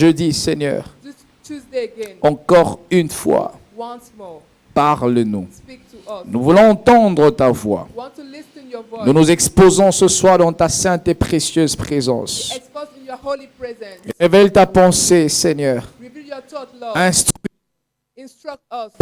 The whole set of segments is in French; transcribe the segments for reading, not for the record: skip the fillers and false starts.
Jeudi, Seigneur, this Tuesday again, encore une fois, once more, parle-nous. speak to us. Nous voulons entendre ta voix. We want to listen your voice. Nous nous exposons ce soir dans ta sainte et précieuse présence. Expose in your holy presence. Révèle ta pensée, Seigneur. Reveal your thought, Lord. Instruis, Instruct us.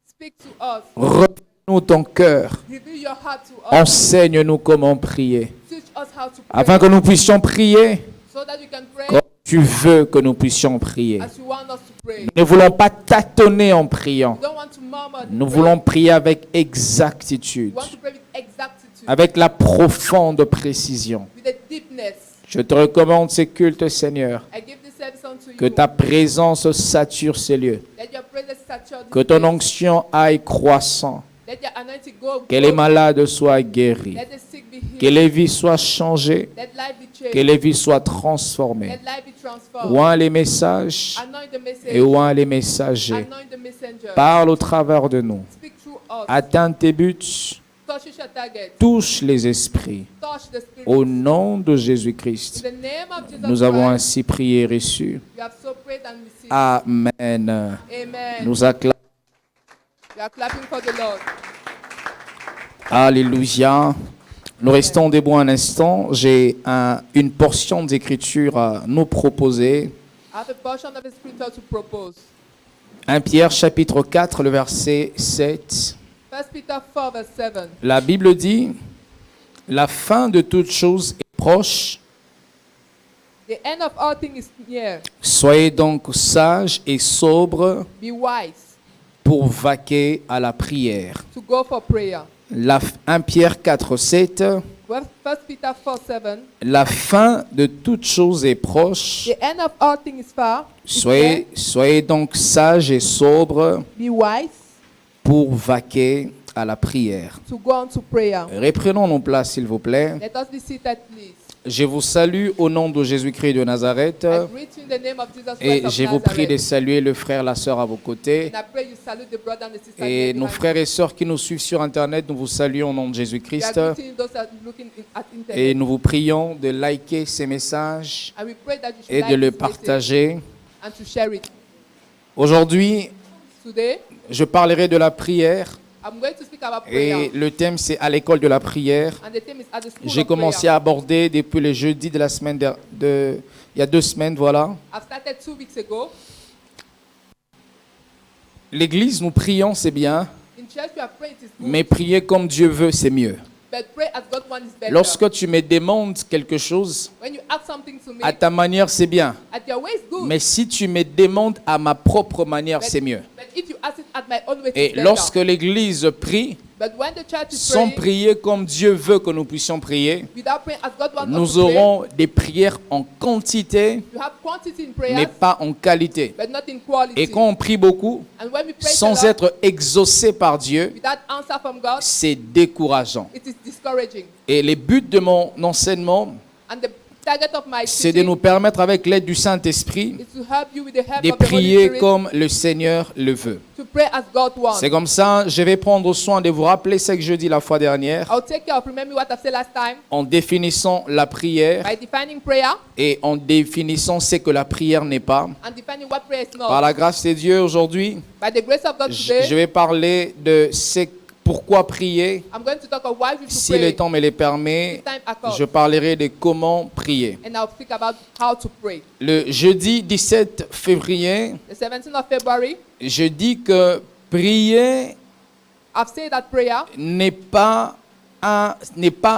Speak to us. révèle-nous ton cœur. Reveal your heart to us. Enseigne-nous comment prier. Teach us how to pray Afin que nous puissions prier so that we can pray comme tu veux que nous puissions prier. as you want us to pray. Nous ne voulons pas tâtonner en priant. We don't want to murmur. and Nous pray. voulons prier avec exactitude, We want to pray with exactitude, avec la profonde précision. with a deepness. Je te recommande ces cultes, Seigneur. I give this service unto Que you. ta présence sature ces lieux. Let your presence saturate this Que ton place. onction aille croissant. Let your anointing go. Que les malades soient guéris. Let the sick be healed. Que les vies soient changées. Let life be changed. Que les vies soient transformées. Let life be transformed. Oint les messages Anoint the message. et oint les messagers. Anoint the messenger. Parle au travers de nous. Speak through us. Atteins tes buts. Touch your target. Touche les esprits. Touch the spirit. Au nom de In Jésus-Christ. the name of Jesus Nous avons Christ, ainsi prié et reçu. we have so prayed and received. Amen. Amen. Nous acclamons. We are clapping for the Lord. Alléluia. Nous restons debout un instant. J'ai une portion d'écriture à nous proposer. I have a portion of the scripture to propose. 1 Pierre chapitre 4, le verset 7. 1 Peter 4 verse 7. La Bible dit, la fin de toute chose est proche. The end of all things is near. Soyez donc sages et sobres Be wise pour vaquer à la prière. to go for prayer. 1 Pierre 4, 7. 1 Peter 4 7. La fin de toute chose est proche. The end of all things is far. Is near. Soyez donc sages et sobres Be wise pour vaquer à la prière. to go on to prayer. Reprenons nos places, s'il vous plaît. Let us be seated, please. Je vous salue au nom de Jésus-Christ de Nazareth. I greet you in the name of Jesus Et Christ of je vous prie de Nazareth. saluer le frère, la sœur à vos côtés. And I pray you salute the brother and the sister. Et behind nos you. frères et sœurs qui nous suivent sur Internet, nous vous saluons au nom de We are Jésus-Christ. greeting those that are looking at internet. Et nous vous prions de liker ces messages And we pray that you should et like de le this message partager. and to share it. Aujourd'hui, Today, je parlerai de la prière. I'm going to speak about Et prayer. le thème, c'est à l'école de la prière. And the theme is at the school J'ai of commencé prayer. à aborder depuis le jeudi de la semaine il y a 2 semaines, voilà. I've started 2 weeks ago. L'église, nous prions, c'est bien, In church, we are praying, it is good. mais prier comme Dieu veut, c'est mieux. But pray as God wants is better. Lorsque tu me demandes quelque chose, When you ask something to me, à ta manière, c'est bien. at your way is good. Mais si tu me demandes à ma propre manière, c'est mieux. But if you ask it at my own way, Et it's better. lorsque l'église prie, But when the church is sans praying, prier comme Dieu veut que nous puissions prier, without praying as God wants us nous to pray, aurons des prières en quantité, you have quantity in mais prayers, pas en qualité. but not in quality. Et quand on prie beaucoup, And when we pray sans a lot, être exaucé par Dieu, without answer from God, c'est décourageant. it is discouraging. Et les buts de mon enseignement, And the target of my c'est de teaching nous permettre, avec l'aide du Saint-Esprit, is to help you with the help de of the Holy prier Spirit comme le Seigneur le veut. to pray as God wants. C'est comme ça, je vais prendre soin de vous rappeler ce que je dis la fois dernière, I'll take care of remember what I've said last time en définissant la prière by defining prayer et en définissant ce que la prière n'est pas. and defining what prayer is not. Par la grâce de Dieu, aujourd'hui, By the grace of God je today, vais parler de pourquoi prier. I'm going to talk about why we should Si pray. le temps me le permet, If time accords. je parlerai de comment prier. And I'll speak about how to pray. Le jeudi 17 février, The 17th of February, je dis que prier I've said that prayer n'est pas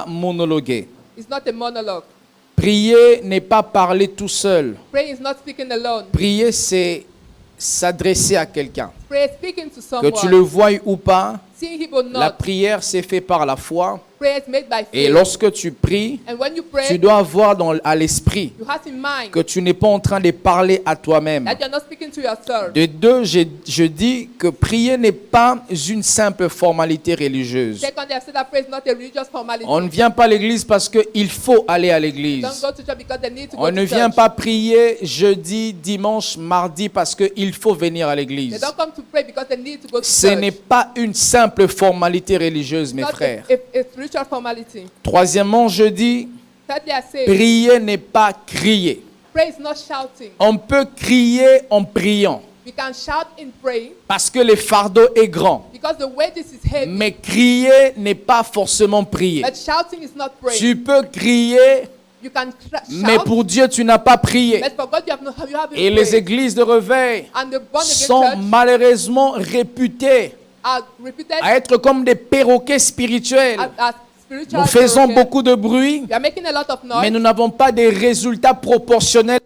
monologué. is not a monologue. Prier n'est pas parler tout seul. Prayer is not speaking alone. Prier, c'est s'adresser à quelqu'un. Prayer is speaking to Que someone. tu le voies ou pas, Seeing him or not. la prière c'est fait par la foi. Prayer is made by Et faith. lorsque tu pries, And when you pray, tu dois avoir à l'esprit you have in mind que tu n'es pas en train de parler à toi-même. that you're not speaking to yourself. De deux, je dis que prier n'est pas une simple formalité religieuse. Secondly, I've said that prayer is not a religious formality. On ne vient pas à l'église parce qu'il faut aller à l'église. Don't go to church because they need to go On to ne vient church. pas prier jeudi, dimanche, mardi parce qu'il faut venir à They l'église. don't come to pray because they need to go to Ce church. n'est pas une simple formalité religieuse, mes Not frères. a spiritual formality. Troisièmement, je dis, Thirdly, I say, prier n'est pas crier. Prayer is not shouting. On peut crier en priant We can shout in praying parce que le fardeau est grand. because the weight is heavy. Mais crier n'est pas forcément prier. But shouting is not praying. Tu peux crier, You can mais shout, pour Dieu, tu n'as pas prié. but for God you haven't Et les prayed. églises de réveil And the born again sont church malheureusement réputées are reputed à être comme des perroquets spirituels. as spiritual. Nous faisons broken. beaucoup de bruit, We are making a lot of noise. mais nous n'avons pas des résultats proportionnels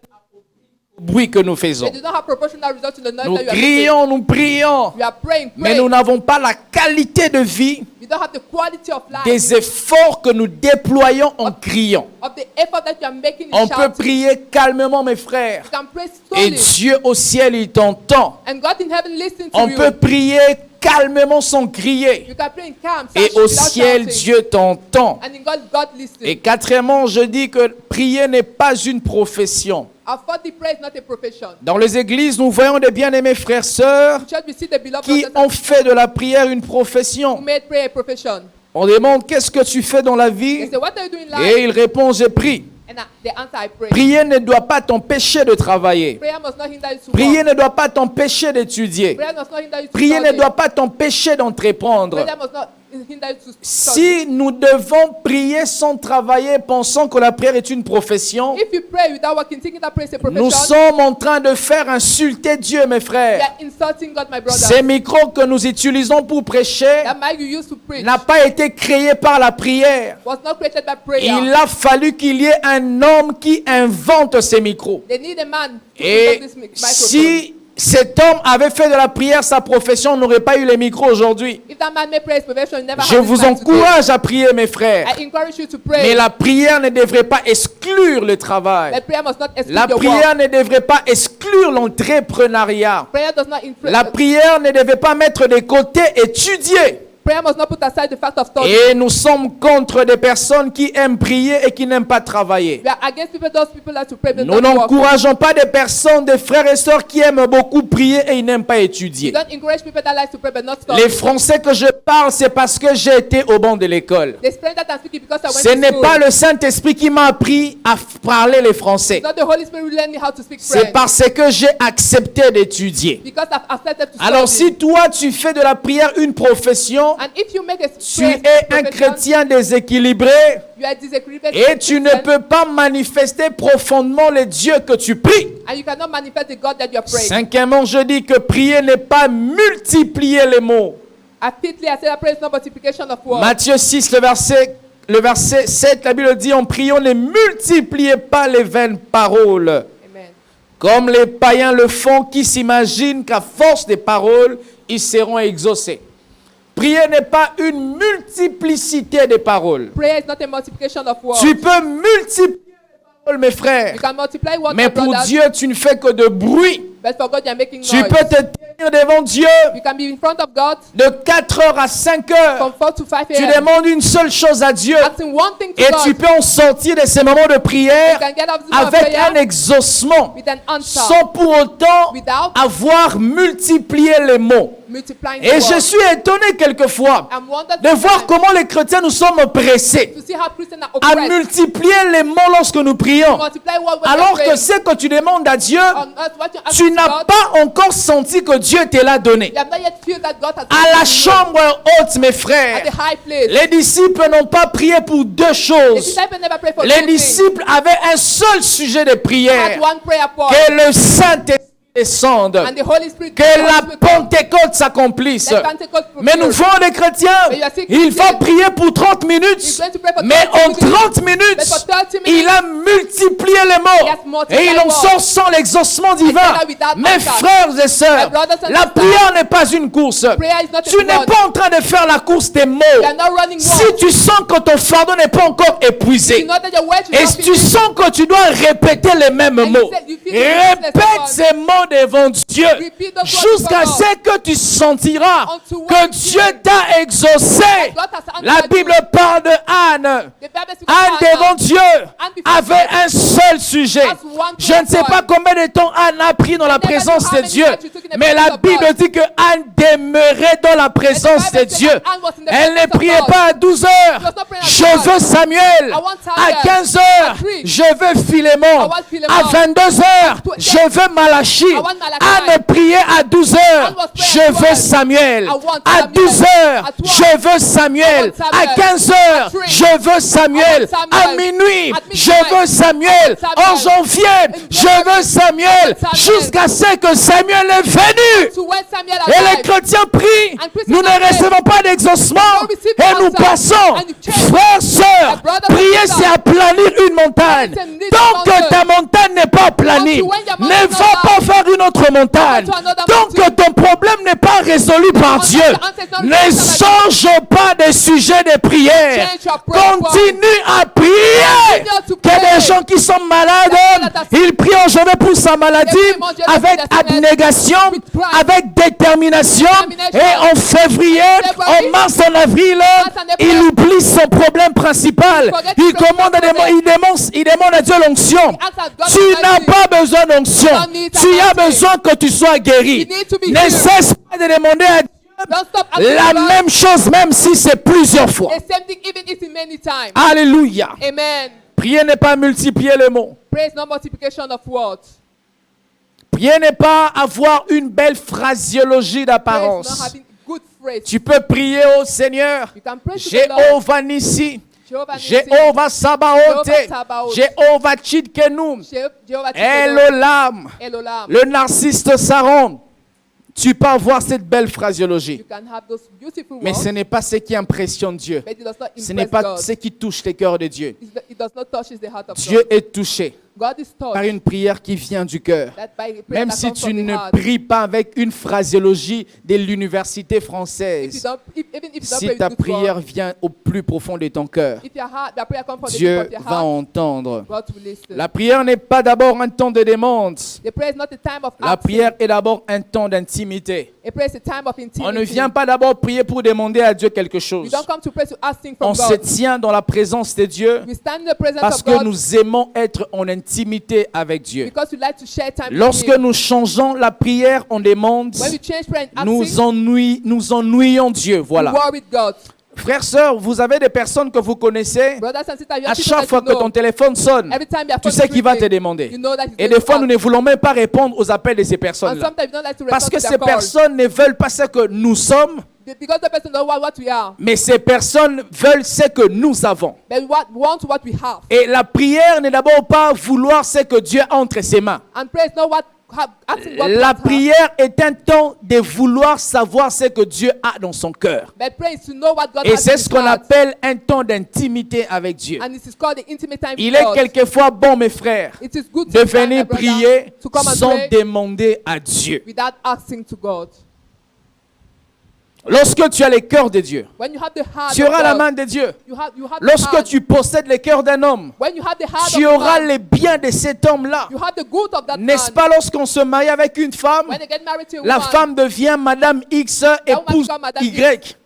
au bruit que nous faisons. We do not have proportional results to the noise Nous that you are crions, nous prions, making. We are praying, mais nous praying. n'avons pas la qualité de vie We don't have the quality of life, des efforts que nous déployons en criant. of the effort that you are making in On peut shouting. prier calmement, mes frères, You can pray et slowly. Dieu au ciel, il t'entend. And God in heaven listens to On you. peut prier calmement sans crier. You can pray in calm, Et without au ciel, shouting. Dieu t'entend. And in God listens. Et quatrièmement, je dis que prier n'est pas une profession. Our fourth prayer is not a profession. Dans les églises, nous voyons des bien-aimés frères, sœurs, In church, we see the beloved qui brothers and ont fait de la prière une profession. who made prayer a profession. On demande qu'est-ce que tu fais dans la They vie say, what are you doing in et life? il répond, j'ai prie. And the answer, I pray. Prier ne doit pas t'empêcher de travailler. Prayer must not hinder you to Prier walk. ne doit pas t'empêcher d'étudier. Prayer must not hinder you to Prier ne study. doit pas t'empêcher d'entreprendre. Prayer must not hinder you to study. Si nous devons prier sans travailler, pensant que la prière est une profession, If you pray without working, thinking that prayer is a nous profession, sommes en train de faire insulter Dieu, mes you frères. are insulting God, my brother. Ces micros que nous utilisons pour prêcher That mic you used to preach n'a pas été créé par la prière. was not created by prayer. Il a fallu qu'il y ait un homme qui invente ces micros. They need a man to Et invent this microphone. si cet homme avait fait de la prière sa profession, on n'aurait pas eu les micros aujourd'hui. If that man made prayer his profession, you never Je have this vous man today. encourage à prier, mes frères. I encourage you to pray. Mais la prière ne devrait pas exclure le travail. But prayer must not exclude La your prière work. ne devrait pas exclure l'entrepreneuriat. Prayer does not influence. La prière ne devait pas mettre de côté étudier. Prayer must not put aside the fact of study. Et nous sommes contre des personnes qui aiment prier et qui n'aiment pas travailler. We are against people, those people that to pray but Nous not work. n'encourageons pas des personnes, des frères et sœurs qui aiment beaucoup prier et ils n'aiment pas We étudier. don't encourage people that like to pray but not study. Les Français que je parle, c'est parce que j'ai été au banc de l'école. They explain that I'm speaking because I went Ce to n'est school. pas le Saint-Esprit qui m'a appris à parler les Français. It's not the Holy Spirit who learned me how to speak C'est French. parce que j'ai accepté d'étudier. Because I've accepted to Alors study. si toi tu fais de la prière une profession, And if you make a tu prayer es un profession, chrétien déséquilibré you are disequilibrated et tu ne peux pas manifester profondément le Dieu que tu pries. and you cannot manifest the God that you are praying. Cinquièmement, je dis que prier n'est pas multiplier les mots. Fifthly, I say that prayer is not multiplication of words. Matthieu 6, le verset 7, la Bible dit, en priant, ne multipliez pas les vaines paroles, Amen. comme les païens le font, qui s'imaginent qu'à force des paroles, ils seront exaucés. Prier n'est pas une multiplicité de paroles. Prayer is not a multiplication of words. Tu peux multiplier les paroles, mes frères, You can multiply words, mais my pour brothers, Dieu, tu ne fais que de bruit. but for God you are making Tu noise. peux te tenir devant Dieu You can be in front of God de 4h à 5h. from 4 to 5 Tu a.m. demandes une seule chose à Dieu asking one thing to et God. tu peux en sortir de ces moments de You prière can get out of this moment of avec un prayer exaucement with an answer sans pour autant without avoir multiplié les mots. multiplying the Et je word. suis étonné quelquefois I'm wondered de voir sometimes comment les chrétiens nous sommes pressés to see how Christians are à oppressed. multiplier les mots lorsque nous prions. Multiply word when Alors you're que praying. ce que tu demandes à Dieu, On earth, what you ask tu to n'as God, pas encore senti que Dieu te l'a donné. you have not yet feel that God has À la given you chambre haute, mes at frères, the high place. les disciples n'ont pas prié pour deux The choses. disciples never pray for Les two things. disciples avaient un seul sujet de They had prière, one prayer point. que le Saint-Esprit descende, And the Holy Spirit que la Pentecôte s'accomplisse. Let Pentecost Mais nous fulfill. voyons les chrétiens, Mais you are sick il va Christian. prier pour 30 He's minutes. going to pray for Mais 30 en minutes. 30 minutes, But for 30 minutes, il a multiplié les He has mots. multiplied Et il en words. sort sans l'exaucement divin. that without Mes answer. frères et sœurs, My brothers and la sisters, prière n'est pas une course. prayer is not a Tu n'es run. pas en train de faire la course des mots. You are not running Si words. tu sens que ton fardeau n'est pas encore You épuisé, know that your words et is si not tu finished. sons que tu dois répéter les mêmes And you mots, said you feel useless répète words. ces mots devant Dieu Repeat those words jusqu'à before ce que tu sentiras Unto que when Dieu you- t'a exaucé. God has answered La you. Bible parle de Anne. The Bible speaks of Anne Hannah. devant Dieu before avait God un seul sujet. has one Je ne sais prayer pas point. combien de temps Anne a pris dans la never présence knew how de many Dieu, times you took in the mais la presence of Bible God. dit que Anne demeurait dans la présence Bible de says Dieu. that Anne was in the Elle ne presence of priait God. pas à 12 She heures. was not praying at Je 12. veux Samuel. I want À Samuel. 15 heures, At 3. je veux Philémon. I want Philémon. À 22 heures, At 12. je veux Malachie. I want Malachi. Anne priait à 12 heures. Anne was praying Je at veux 12. Samuel. I want À Samuel. 12 heures, At 12. je veux Samuel. I want Samuel. À 15 heures, At 3. je veux Samuel. I want À Samuel. minuit, At je midnight. veux Samuel. I want En Samuel. janvier, je veux Samuel. Samuel. Jusqu'à ce que Samuel est venu. To when Samuel Et les arrived. chrétiens prient. And Christians Nous ne are recevons pas d'exaucement. don't receive Et nous answer. passons. And you change. Frères, sœurs, My brothers and prier sisters. c'est aplanir une montagne. It's a need Tant of que mountain. ta montagne n'est pas aplanie, Until when your ne mountain is va not pas down. faire une autre montagne. Go to another Tant que mountain. ton problème n'est pas résolu par Until Dieu, the answer is not ne resolved by change pas de sujet de prière. Change your prayer Continue à prier. Continue to Que pray. des gens qui sont malades, ils prient aujourd'hui pour sa maladie avec abnégation, avec détermination. Et en février, en mars, en avril, il oublie son problème principal. Il demande à Dieu l'onction. Tu n'as pas besoin d'onction. Tu as besoin que tu sois guéri. Ne cesse pas de demander à Dieu Don't stop asking la God même chose, même si c'est plusieurs fois. the same thing, even if it's many times. Alléluia. Amen. Prier n'est pas multiplier les mots. Praise no multiplication of words. Prier n'est pas avoir une belle phraseologie Praise not d'apparence. having good phrase. Tu peux prier au Seigneur. You can pray to the Lord. Jéhovah Nissi. Jehovah Nissi. Jéhovah Sabaoth. Jehovah Sabaoth. Jéhovah Tchidkenu. Jehovah Elolam. Elolam. Le narcisse de Saron. Tu peux avoir cette belle phraseologie. You can have those beautiful Mais words, ce n'est pas ce qui impressionne Dieu. but it does not Ce n'est impress pas God. ce qui touche les cœurs de Dieu. It does not touch the heart of Dieu God. est touché God is par touched une prière qui vient du cœur. that by a prayer Même that si comes tu from the ne heart. pries pas avec une phraseologie de l'université If you française, don't, even if you don't si pray ta with good prière words, vient au plus profond de ton cœur, if your prayer comes from the deep Dieu of your va heart, entendre. God will listen. La prière n'est pas d'abord un temps de demande. The prayer is not a time of La asking. prière est d'abord un temps d'intimité. A prayer is a time of intimacy. On ne vient pas d'abord prier pour demander à Dieu quelque We chose. don't come to pray to asking On from se God. tient dans la présence de Dieu We stand in the presence parce of que God nous aimons être en intimité avec Dieu. because we like to share time Lorsque with Him. nous changeons la prière en demande, When we change prayer and nous ennuyons Dieu. we Voilà. war with God. Frères, sœurs, vous avez des personnes que vous connaissez. Brothers and sisters, you À have people chaque that fois you que know. ton téléphone sonne, Every time your tu phone sais is qu'il va te ringing, demander. you know that he's Et going des to fois, nous ne answer. voulons même pas répondre aux appels de ces And personnes-là. sometimes you don't like to Parce que respond to ces their call. personnes ne veulent pas ce que nous sommes, Because the person don't want what we are, mais ces personnes veulent ce que nous avons. but we want what we have. Et la prière n'est d'abord pas vouloir ce que Dieu a entre ses mains. And praise not what asking what La God has. prière est un temps de vouloir savoir ce que Dieu a dans son cœur. But praise to know what God Et has in c'est his ce qu'on heart. appelle un temps d'intimité avec Dieu. And it is called the intimate time Il with est God. quelquefois bon, mes frères, It is good de to stand, my venir brother, prier to come and sans pray demander à Dieu. without asking to God. Lorsque tu as le cœur de Dieu, When you have the heart tu of auras la God, main de Dieu. you have the Lorsque heart. tu possèdes le cœur d'un homme, When you have the heart tu of auras God, les biens de cet homme-là. you have the good of that N'est-ce man. pas lorsqu'on se marie avec une femme, When they get married to a la woman, femme devient Madame X, épouse become Madame Y.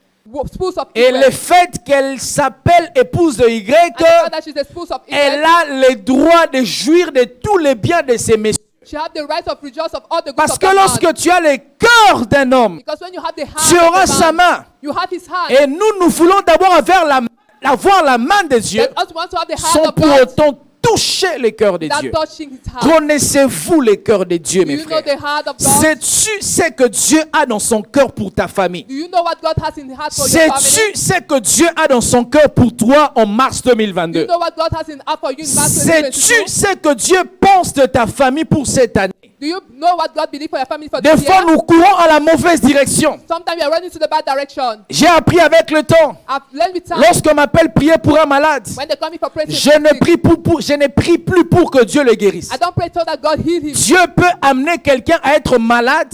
spouse of Et Israel. le fait qu'elle s'appelle épouse de Y, And the fact that she's the spouse of elle Israel, a le droit de jouir de tous les biens de ces messieurs. she have the right of rejoice of all the goods Parce of que that man. lorsque tu as le cœur d'un homme, Because when you have the heart tu of auras the sa man, main. you have his heart. Et nous voulons d'abord avoir la main de Dieu But us want to have the heart sans of pour God autant toucher le cœur de without Dieu. touching his heart. Connaissez-vous le cœur de Dieu, Do mes you know frères? the heart of God? Sais-tu ce que Dieu a dans son cœur pour ta famille? Do you know what God has in his heart for your family? Sais-tu ce que Dieu a dans son cœur pour toi en mars Do you 2022? know what God has in heart for you in March Sais-tu 2022? ce que Dieu pense de ta famille pour cette année? Do you know what God believes for your family for Des this fois, year? nous courons à la mauvaise direction. Sometimes you are running to the bad direction. J'ai appris avec le temps. I've learned with time. Lorsqu'on m'appelle prier pour un malade, When they come in for prayer, je ne prie plus pour que Dieu le guérisse. I don't pray so that God heal him. Dieu peut amener quelqu'un à être malade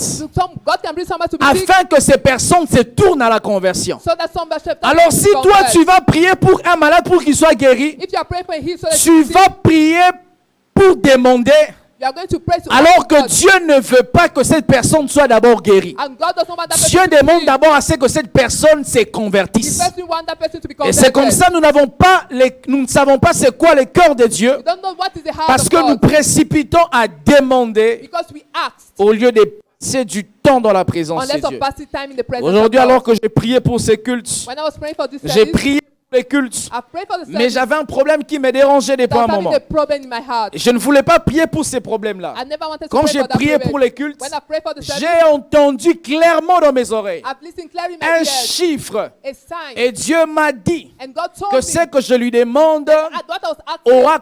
God can bring somebody to be sick afin que ces personnes se tournent à la conversion. so that somebody Alors si toi tu vas prier pour un malade pour qu'il soit guéri, if you are praying for a heal so that tu vas prier pour demander You are going to pray to Alors que God. Dieu ne veut pas que cette personne soit d'abord guérie. And God doesn't want that Dieu person to be demande healed. d'abord à ce que cette personne se He convertisse. first want that person to be Et c'est comme converted. ça nous ne savons pas c'est quoi le cœur de Dieu, We don't know what is the heart parce of que nous God. précipitons à demander Because we asked. au lieu de passer du temps dans la présence de Unless of Dieu. passing time in the presence Aujourd'hui, of God. alors que j'ai prié pour ces cultes, When I was praying for this j'ai service, prié pour les cultes, I prayed for the mais service. j'avais un problème qui me dérangeait depuis I was un having moment. a problem in my heart. Je ne voulais pas prier pour ces problèmes-là. I never wanted to Quand pray j'ai for that prié problem. pour les cultes, When I prayed for the service, j'ai entendu clairement dans mes oreilles I've listened clearly in my un ears. chiffre. A sign. Et Dieu m'a dit And God told que me. ce que je lui demande What I was asking. aura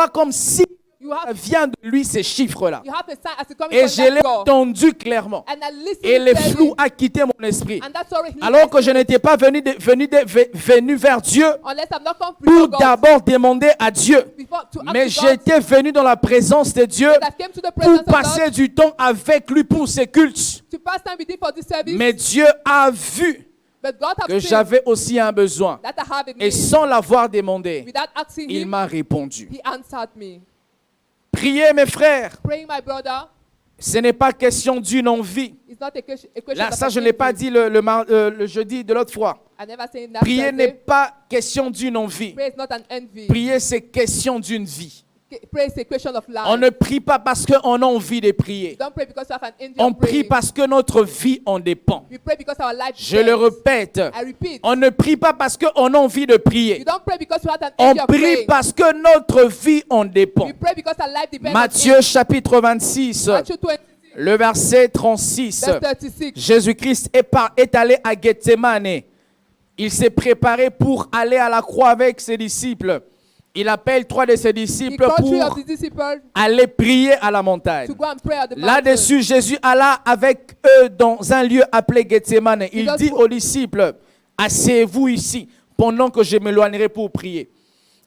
comme si You ça have, vient de lui ces chiffres-là. you have a sign as it coming Et from je l'ai that God. entendu clairement. And I listened Et le clearly. flou a quitté mon esprit. And that's already Alors que je n'étais pas venu vers Dieu unless I'm not come pour before God. d'abord demander à Dieu. Before, to ask Mais to God. j'étais venu dans la présence de Dieu And I came to the presence pour of passer God du temps avec lui pour ses cultes. to pass time with him for this service. Mais Dieu a vu But God que has seen j'avais aussi un besoin. that I have in Et me. sans l'avoir demandé, Without asking il him, m'a répondu. he answered me. Priez mes frères, Praying, my brother, ce n'est pas question d'une envie. is not a question Là, of ça, je an ne l'ai pas envy. dit le jeudi de l'autre fois. I never said that. Prier n'est Sunday. pas question d'une envie. Pray is not an envy. Prier, c'est question d'une vie. Pray is a question of life. On ne prie pas parce qu'on a envie de prier. Don't pray because you have an envy On of praying. prie parce que notre vie en dépend. We pray because our life Je le depends. répète. I repeat. On ne prie pas parce qu'on a envie de You prier. don't pray because you have an On envy of prie praying. parce que notre vie en dépend. We pray because our life depends Matthieu on it. chapitre 26, Matthew 26, le verset 36. verse 36. Jésus-Christ est allé à Gethsemane. Il s'est préparé pour aller à la croix avec ses disciples. Il appelle 3 de ses He disciples called 3 of pour his disciples aller prier à la montagne. to go and pray at the mountain. Là-dessus, Jésus alla avec eux dans un lieu appelé Gethsemane. Il does dit put- aux disciples, asseyez-vous ici pendant que je m'éloignerai pour prier.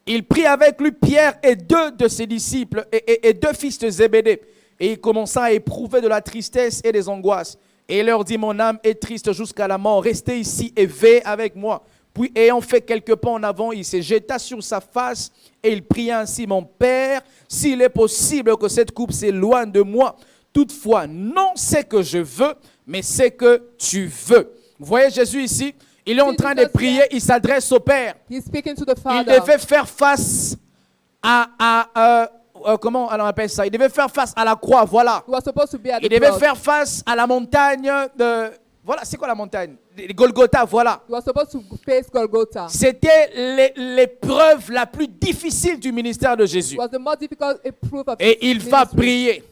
Il prit avec lui Pierre et 2 de ses disciples et 2 fils de Zébédée. Et il commença à éprouver de la tristesse et des angoisses. Et il leur dit, mon âme est triste jusqu'à la mort. Restez ici et veillez avec moi. Puis, ayant fait quelques pas en avant, il se jeta sur sa face et il pria ainsi, mon Père, s'il est possible que cette coupe s'éloigne de moi. Toutefois, non ce que je veux, mais ce que tu veux. Vous voyez Jésus ici, il est en train de prier, il s'adresse au Père. He's speaking to the Il Father. devait faire face comment on appelle ça? Il devait faire face à la croix, voilà. He was supposed to be at Il the devait cross. faire face à la montagne de... Voilà, c'est quoi la montagne? Golgotha, voilà. He was supposed to face Golgotha. C'était l'épreuve la plus difficile du ministère de Jésus. It was the most difficult proof of Et his il va ministry. prier.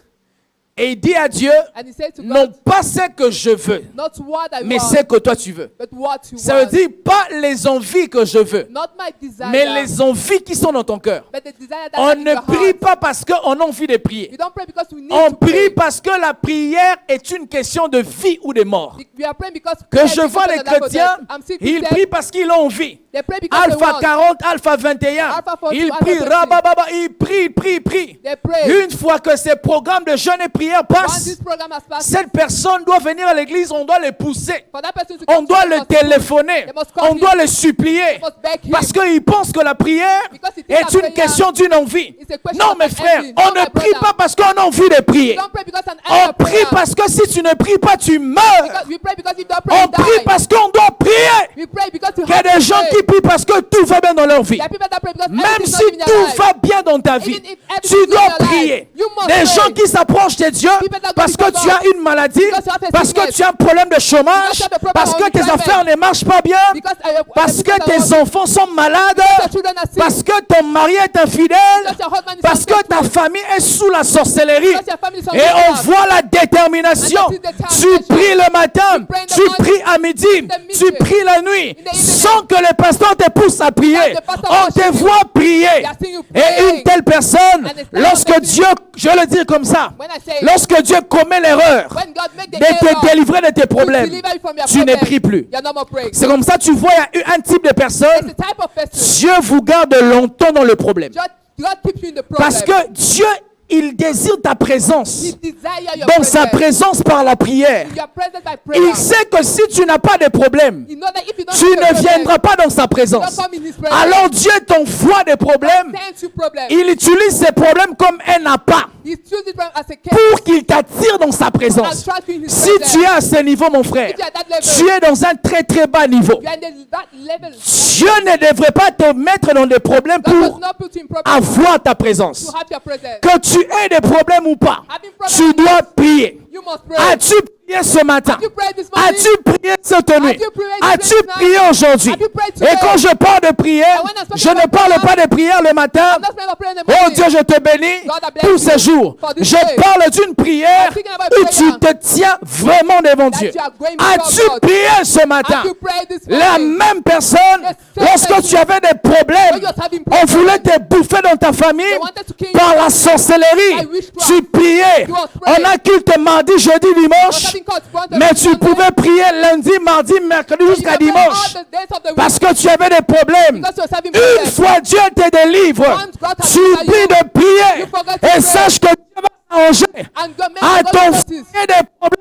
Et il dit à Dieu, And he said to non God, pas ce que je veux, not what I mais want, ce que toi tu veux. but what you Ça want. veut dire pas les envies que je veux, Not my desire, mais les envies qui sont dans ton cœur. but the desire that On is in ne your prie heart. pas parce qu'on a envie de prier. We don't pray because we need On to prie pray. parce que la prière est une question de vie ou de mort. We are praying because Que je vois les chrétiens, ils prient parce qu'ils ont envie. They pray because they Alpha want. 40, Alpha 21. Alpha 40, Ils Alpha prient, 20. rabababa, ils prient. They pray. Une fois que ces programmes de jeûne et prière Once passent, this program has passed, cette personne doit venir à l'église, on doit le pousser. for that person to On come doit to le us, téléphoner. They must call On doit him. le supplier. They must beg him. Parce qu'il pense que la prière Because he thinks est that une prayer question d'une envie. is a question Non, of mes an frères, envy. on No, ne my prie brother. pas parce qu'on a envie de prier. We don't pray because an On answer prie prayer. parce que si tu ne pries pas, tu meurs. Because we pray because if you don't pray, On you prie die. parce qu'on doit prier. We pray because you Il y a have to des gens pray. qui prient parce que tout va bien dans leur vie. There are people that pray because Même everything's si not in your tout life. va bien dans ta vie, Even if everything's tu in dois your life, prier. you must Des pray. gens qui s'approchent de Dieu People that go parce que before tu as God. une maladie, Because you have a parce que sickness. tu as un problème de chômage, Because you have a problem parce of que tes employment. affaires ne marchent pas bien, Because parce que because tes enfants sont malades, your children are sick. parce que ton mari est infidèle, Because your husband is parce que ta unfaithful. famille est sous la sorcellerie. Because your family is Et on unfaithful. voit la détermination. And that is the Tu determination. pries le matin, You pray in the tu morning, pries à midi, the tu midday, pries la nuit, in the evening. sans que le pasteur te pousse à prier. That the pastor On pushes te you. voit prier. They are seeing you Et praying. une telle personne, And it's not lorsque affecting Dieu, je vais le dire comme ça, When I say lorsque Dieu commet l'erreur when God make the de te error, délivrer de tes to problèmes, deliver you from your tu ne problem, pries plus. you're no more praying. C'est comme ça, tu vois, il y a un type de personne, It's the type of person. Dieu vous garde longtemps dans le problème. God keeps you in the problem. Parce que Dieu il désire ta présence. He desires your Dans sa presence. présence par la prière. You are present by prayer. Il sait que si tu n'as pas de problème, You know that if you don't tu have a ne problem, viendras pas dans sa présence. don't come in his presence. Alors Dieu t'envoie des problèmes. Sends you problems. Il utilise ces problèmes comme un appât He chooses it as a case. pour qu'il t'attire dans sa présence. Attract you in his Si presence. tu es à ce niveau, mon frère, If you are at that level, tu es dans un très très bas niveau. you are in that level. Dieu ne devrait pas te mettre dans des problèmes God does pour not put you in problem avoir ta présence. to have your presence. Que tu aies des problèmes ou pas, Having problems, tu dois prier. you must pray. As-tu prié ce matin? Have you prayed this morning? As-tu prié cette nuit? Have you prayed As-tu this night? prié aujourd'hui? Have you prayed Et today? quand je parle de prière, And when I speak je ne about parle prayer, pas de prière le matin. I'm not praying about prayer in the Oh morning. Dieu, je te bénis God, I bless tous ces you jours. for this Je day. parle d'une prière I'm speaking about où prayer. tu te tiens vraiment devant Dieu. you are going before As-tu God. prié ce matin? Have you prayed this La morning? même personne, Yes, same lorsque person. tu avais des problèmes, When you was having on problems, voulait te bouffer dans ta famille they wanted to kill par you. la sorcellerie. By witchcraft. Tu priais. You was praying. On a culte mardi, jeudi, Was dimanche. having cause front of Mais you tu Sunday. pouvais prier lundi, mardi, mercredi You jusqu'à can pray dimanche. all the days of the week. Parce que tu avais des problèmes. Because you was having Une problems. fois Dieu te délivre, Once God has tu delivered oublies you, de prier. you forget to Et pray. sache que Dieu va s'arranger And God makes à God ton notice. foyer des problèmes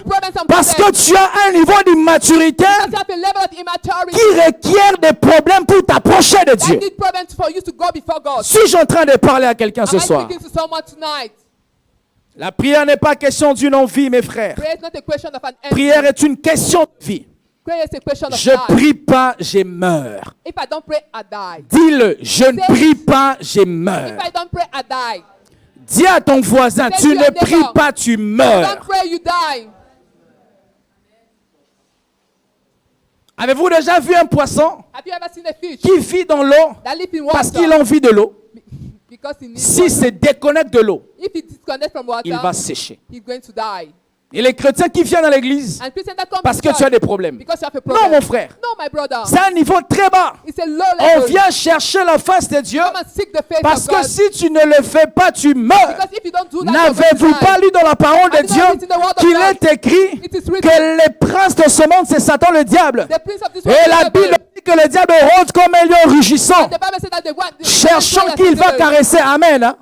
Problems and parce que problems. tu as un niveau d'immaturité Because you have a level of immaturity qui requiert des problèmes pour t'approcher de that Dieu. need problems for you to go before God. Suis-je en train de parler à quelqu'un ce Am I soir? speaking to someone tonight? La prière n'est pas question d'une envie, mes frères. Prayer is not a question of an end. Prière est une question de vie. Prayer is a question of Je life. prie pas, je meurs. If I don't pray, I die. Dis-le, je ne prie pas, je meurs. If I don't pray, I die. Dis à ton voisin, Say tu to ne your pries neighbor, pas, tu If you meurs. don't pray, you die. Avez-vous déjà vu un poisson Have you ever seen a fish qui vit dans l'eau that lives in parce qu'il a water envie de l'eau? because he needs S'il water? se déconnecte de l'eau, If he disconnects from water, il va sécher. he's going to die. Et les chrétiens qui viennent à l'église And Christians that come parce to que tu as church des problèmes. because you have a Non, problem. mon frère. No, my brother. C'est un niveau très bas. It's a low On level. vient chercher la face de Dieu Come and seek the face parce of que God. si tu ne le fais pas, tu meurs. Because if you don't do that, N'avez-vous you're going to pas die. lu dans la parole de Have you Dieu not written the word of qu'il God? est écrit It is written. que les princes de ce monde, c'est Satan le diable? The prince of this world Et is la the devil. Bible dit que le diable rôde comme un lion rugissant, The Bible says that the cherchant qu'il va caresser. Amen. Hein?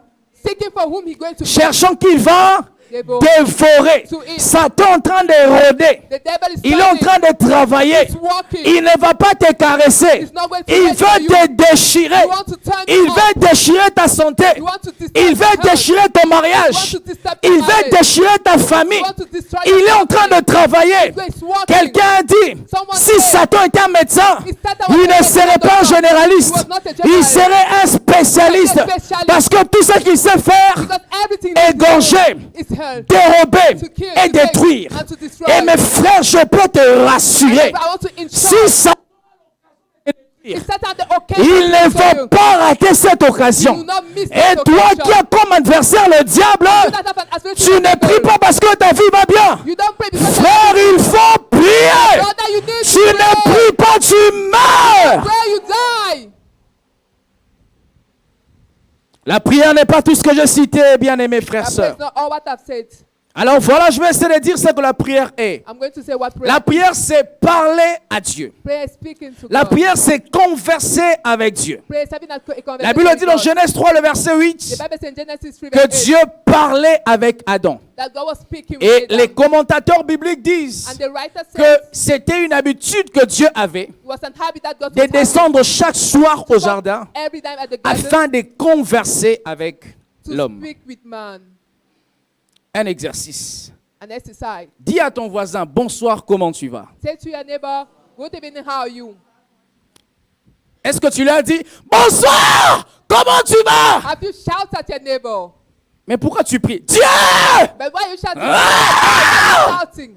seeking for whom he going to Cherchant qu'il va Devour. dévorer. To eat. Satan est en train de rôder. The devil is Il est en fighting. train de travailler. He's walking. Il ne va pas te caresser. He's not going to Il fight for veut you. te déchirer. You want to turn Il you veut off. déchirer ta santé. You want to disturb Il your veut health. déchirer ton mariage. You want to disturb your Il veut marriage. déchirer ta famille. You want to destroy Il your est en train de family. travailler. He's walking. Quelqu'un a dit, Someone si said, Satan était un médecin, if Satan il was ne a serait pas un doctor, généraliste. he was not a Il generalist. serait un spécialiste. He was a specialist. Parce que tout ce qu'il sait faire, Because everything that he égorger, knows is hell. dérober To kill, et to take, détruire. and to destroy. Et mes frères, je peux te rassurer. I want to Si ensure Satan, if Satan the occasion il ne to destroy va you, pas rater cette you occasion. will not miss Et this toi occasion. qui as comme adversaire le diable, You that have an aspiration tu to ne the pries devil. pas parce que ta vie va bien. You don't pray because Frère, il faut prier. brother, you need Tu to ne pray. pries pas, tu meurs. Pray, you die. La prière n'est pas tout ce que je citais, bien-aimés frères et That sœurs. is not all what I've said. Alors voilà, je vais essayer de dire ce que la prière est. I'm going to say what prayer. La prière, c'est parler à Dieu. Prayer is speaking to La God. prière, c'est converser avec Dieu. Prayer is having a conversation La Bible with dit dans God. Genèse 3, le verset The 8, Bible says in Genesis 3 que verse 8 Dieu parlait avec Adam. that God was speaking Et with les Adam. commentateurs bibliques disent And the writer que says c'était une habitude que Dieu avait it was an habit that God de was having descendre chaque soir au jardin every time at the garden afin de converser avec to l'homme. speak with man. Un exercice. An exercise. Dis à ton voisin, bonsoir, comment tu vas? Say to your neighbor, good evening, how are you? Est-ce que tu lui as dit, bonsoir, comment tu vas? Have you shouted at your neighbor? Mais pourquoi tu pries? Dieu! But why are you shouting? Ah! Why are you shouting?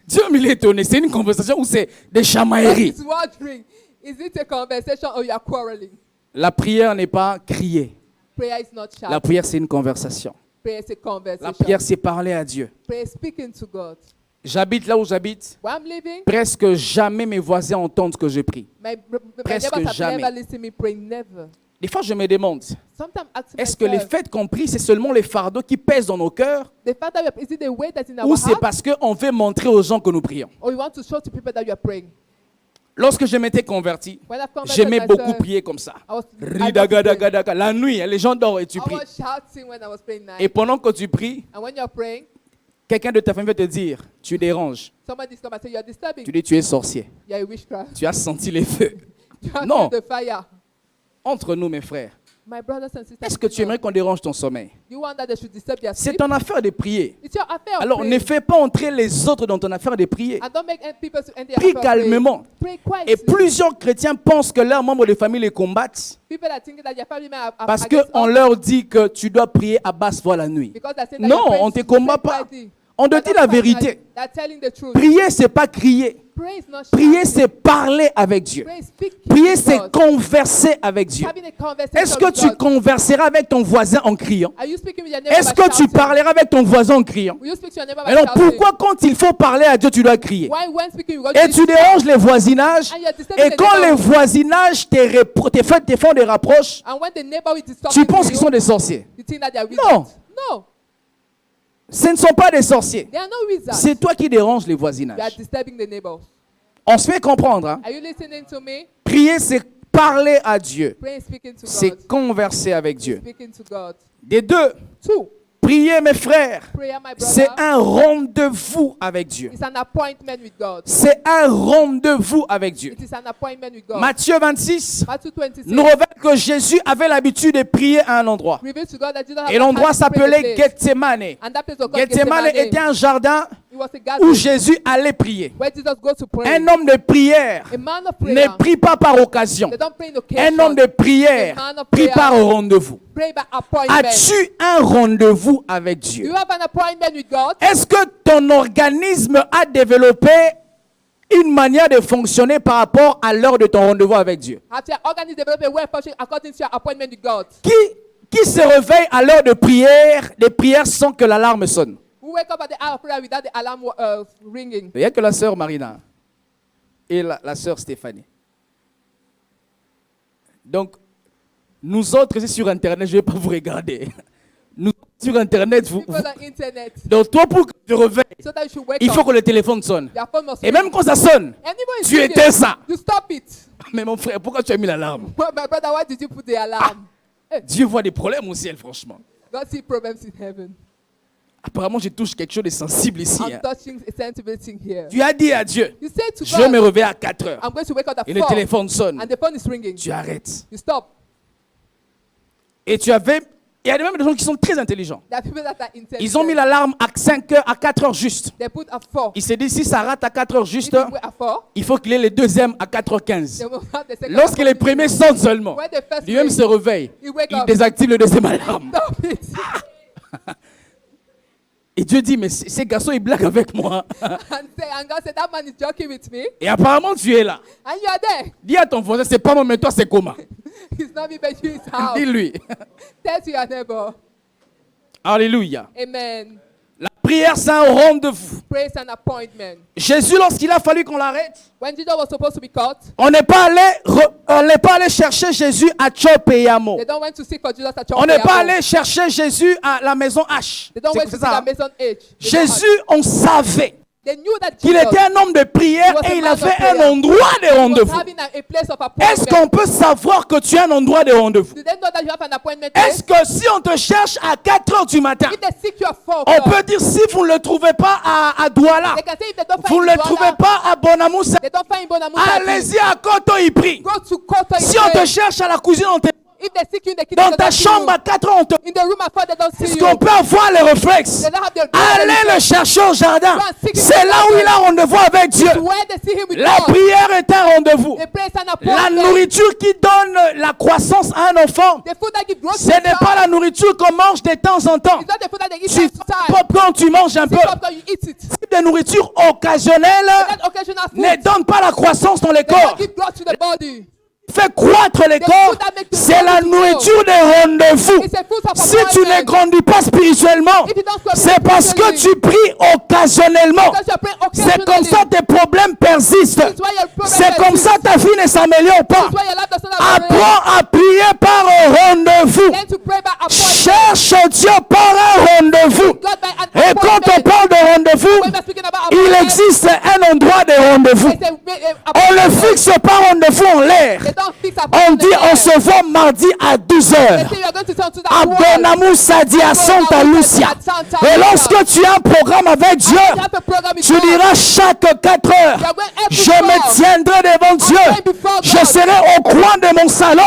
Dieu m'est étonné, c'est une conversation où c'est des chamailleries. He's wondering, is it a conversation or you are quarreling? La prière n'est pas crier. Prayer is not La shouting. prière, c'est une conversation. Prayer is a La conversation. prière, c'est parler à Dieu. Prayer is speaking to God. J'habite là où j'habite. Where I'm living, Presque jamais mes voisins entendent que je prie. my Presque neighbors have jamais. never listened to me pray. Never. Des fois, je me demande, Sometimes I ask est-ce que les myself, faits qu'on prie, c'est seulement les fardeaux qui pèsent dans nos cœurs the fact that is it the way that's in our ou c'est heart, parce qu'on veut montrer aux gens que nous prions? or you want to show to people that you are praying? Lorsque je m'étais converti, When I converted j'aimais beaucoup myself, prier comme ça. I Ridagadagadaga. La nuit, les gens dorment et tu pries. was shouting when I was praying night. Et pendant que tu pries, And when you're praying, quelqu'un de ta famille va te dire, tu déranges. somebody's come and say, you're disturbing. Tu dis, tu es sorcier. You're a witchcraft. Tu as senti les feux. You have Non. seen the fire. Entre nous, mes frères, My brothers and sisters, est-ce que tu aimerais qu'on dérange ton sommeil? you want that they should disturb your C'est sleep? ton affaire de prier. It's your affair of Alors, praying. ne fais pas entrer les autres dans ton affaire de prier. And don't make people to enter Prie your affair of praying. calmement. Pray Et quietly. plusieurs chrétiens pensent que leurs membres de famille les combattent People are thinking that your family members are parce against qu'on us leur dit que tu dois prier à basse voix la nuit. because they're saying that Non, you're praying on ne te to combat pray pas. quietly. On te But dit that's la fine, vérité. they're telling the truth. Prier, c'est pas crier. Pray is not Prier, shouting. c'est parler avec Dieu. Pray is speaking Prier, to c'est God. converser avec Dieu. Having a conversation Est-ce que with tu God. converseras avec ton voisin en criant? Are you speaking with your neighbor Est-ce by que tu shouting? parleras avec ton voisin en criant? Will you speak to your neighbor by Alors shouting? pourquoi quand il faut parler à Dieu, tu dois crier? Why when speaking with God, Et you tu need to déranges les voisinages. And you're disturbing Et the quand les neighborhood. voisinages te font des rapproches, And when the neighbor is tu talking penses to qu'ils you, sont des sorciers. you think that they are Non. wizards. No, Ce ne sont pas des sorciers. they are not wizards. C'est toi qui déranges les You are voisinages. disturbing the neighbors. On se fait comprendre. Hein? Are you listening to me? Prier, c'est parler à Dieu. Pray and speaking to C'est God. converser avec Dieu. Speaking to God. Des deux, Two, prier, mes frères, prayer, my c'est brother, un rendez-vous avec Dieu. is an appointment with God. C'est un rendez-vous avec Dieu. It is an appointment with God. Matthieu 26 Matthew 26 nous révèle que Jésus avait l'habitude de prier à un endroit. reveals to God that Jesus had Et l'endroit time to pray s'appelait the place. Gethsemane. And that place was called Gethsemane Gethsemane. était un jardin It was a où garden Jésus allait prier. where Jesus goes to pray. Un homme de prière A man of ne prayer. prie pas par occasion. They don't pray in Un occasion. homme de prière A man of prie prayer. par rendez-vous. Pray by appointment. As-tu un rendez-vous avec Do Dieu? you have an appointment with God? Est-ce que ton organisme a développé une manière de fonctionner par rapport à l'heure de ton rendez-vous avec Dieu? Have your organism developed a way of functioning according to your appointment with God? Qui se réveille à l'heure de prière sans que l'alarme sonne? Who wake up at the hour of prayer without the alarm ringing? Il n'y a que la sœur Marina et la sœur Stéphanie. Donc, nous autres ici sur Internet, je ne vais pas vous regarder. Nous sur Internet, People on internet. donc toi pour que tu te réveilles, So that you should wake il faut up. que le téléphone sonne. Your phone must Et ring. même quand ça sonne, And even if tu it's éteins ringing, ça. you stop it. Mais mon frère, pourquoi tu as mis l'alarme? Well, my brother, why did you put the alarm? Dieu voit des problèmes au ciel, franchement. God see problems in heaven. Apparemment, je touche quelque chose de sensible ici. I'm Hein. touching a sensible thing here. Tu as dit à Dieu, You say to je vais me God, réveiller à 4 heures. I'm going to wake up at Et le 4. téléphone sonne. And the phone is ringing. Tu arrêtes. You stop. Et il y a même des gens qui sont très intelligents. There are people that are intelligent. Ils ont mis l'alarme à 5 heures, à 4 heures juste. They put at 4. Il s'est dit, si ça rate à 4 heures If juste, you wait at 4, il faut qu'il ait le deuxième à 4h15. they will have the second. Lorsque les premiers sonnent seulement, When the first lui-même ring, se réveille. you wake Il up. désactive le deuxième alarme. Stop it. Et Dieu dit, mais ces garçons, ils blaguent avec moi. And God said, that man is joking with me. Et apparemment, tu es là. And you are there. Dis à ton voisin, c'est pas moi, mais toi, c'est comment? It's not me, but you, it's how. Dis-lui. Tell to your neighbor. Alléluia. Amen. La prière, c'est un rendez-vous. Praise an appointment. Jésus, lorsqu'il a fallu qu'on l'arrête, When Jesus was supposed to be caught, on n'est pas allé chercher Jésus à Chopeyamo. they don't went to seek for Jesus at On n'est pas Chopeyamo. allé chercher Jésus à la maison H. They don't went to C'est seek ça. at Mason H. They don't Jésus, on savait They knew that qu'il Jesus était un homme de prière He was a et il man avait of un prayer. endroit de was rendez-vous. having a place of Est-ce appointment. qu'on peut savoir que tu as un endroit de rendez-vous? Do they know that you have an appointment Est-ce place? que si on te cherche à 4 heures du matin, If they seek you at 4 on o'clock, peut dire si vous ne le trouvez pas à Douala, they can say if they don't vous find ne le in trouvez Douala, pas à Bonamoussa, they don't find in Bonamoussa, allez-y à Koto, il prie. go to Koto in Si on te prayer. cherche à la cuisine, If they seek you in the kitchen, dans they ta don't see chambre à you. 4 heures, on te... In the room at 4, they don't see Est-ce you. qu'on peut avoir le réflexe? They don't have the Allez le chercher au jardin. Go and seek him C'est in the là où il a rendez-vous avec Dieu. Where they see him with La God. prière est un rendez-vous. They place an La appointment. nourriture qui donne la croissance à un enfant, The food that gives growth ce to a n'est pas child la nourriture qu'on mange de temps en temps. is not the food that they eat Tu time to time. popcorn, tu manges un peu. See popcorn, you eat it. Ce de nourriture occasionnelle That occasional food ne donne pas la croissance dans le they don't corps. give growth to the body. Fait croître le corps, c'est la nourriture des rendez-vous. It's a food of Si tu ne appointment. grandis pas spirituellement, If you don't grow c'est parce que tu pries occasionnellement. Because you pray C'est comme occasionally. ça tes problèmes persistent. That's why your problem C'est comme ça ta vie ne s'améliore pas. That's why your life does not have Apprends à prier par un rendez-vous. Learn to pray by appointment. Cherche Dieu par un rendez-vous. God by an Et quand on appointment. parle de rendez-vous, When we're speaking about il appointment, existe un endroit de rendez-vous. it's a On le appointment. fixe fixe pas rendez-vous en l'air. They don't fix On dit on se voit mardi à 12h. They say you're going to turn to that word. Abdonamu Sadia Santa Lucia. Et lorsque tu as un programme avec Dieu, You have a program with tu God. diras chaque 4 heures, You're going every je me fall. tiendrai devant Dieu. Je serai au coin de mon salon.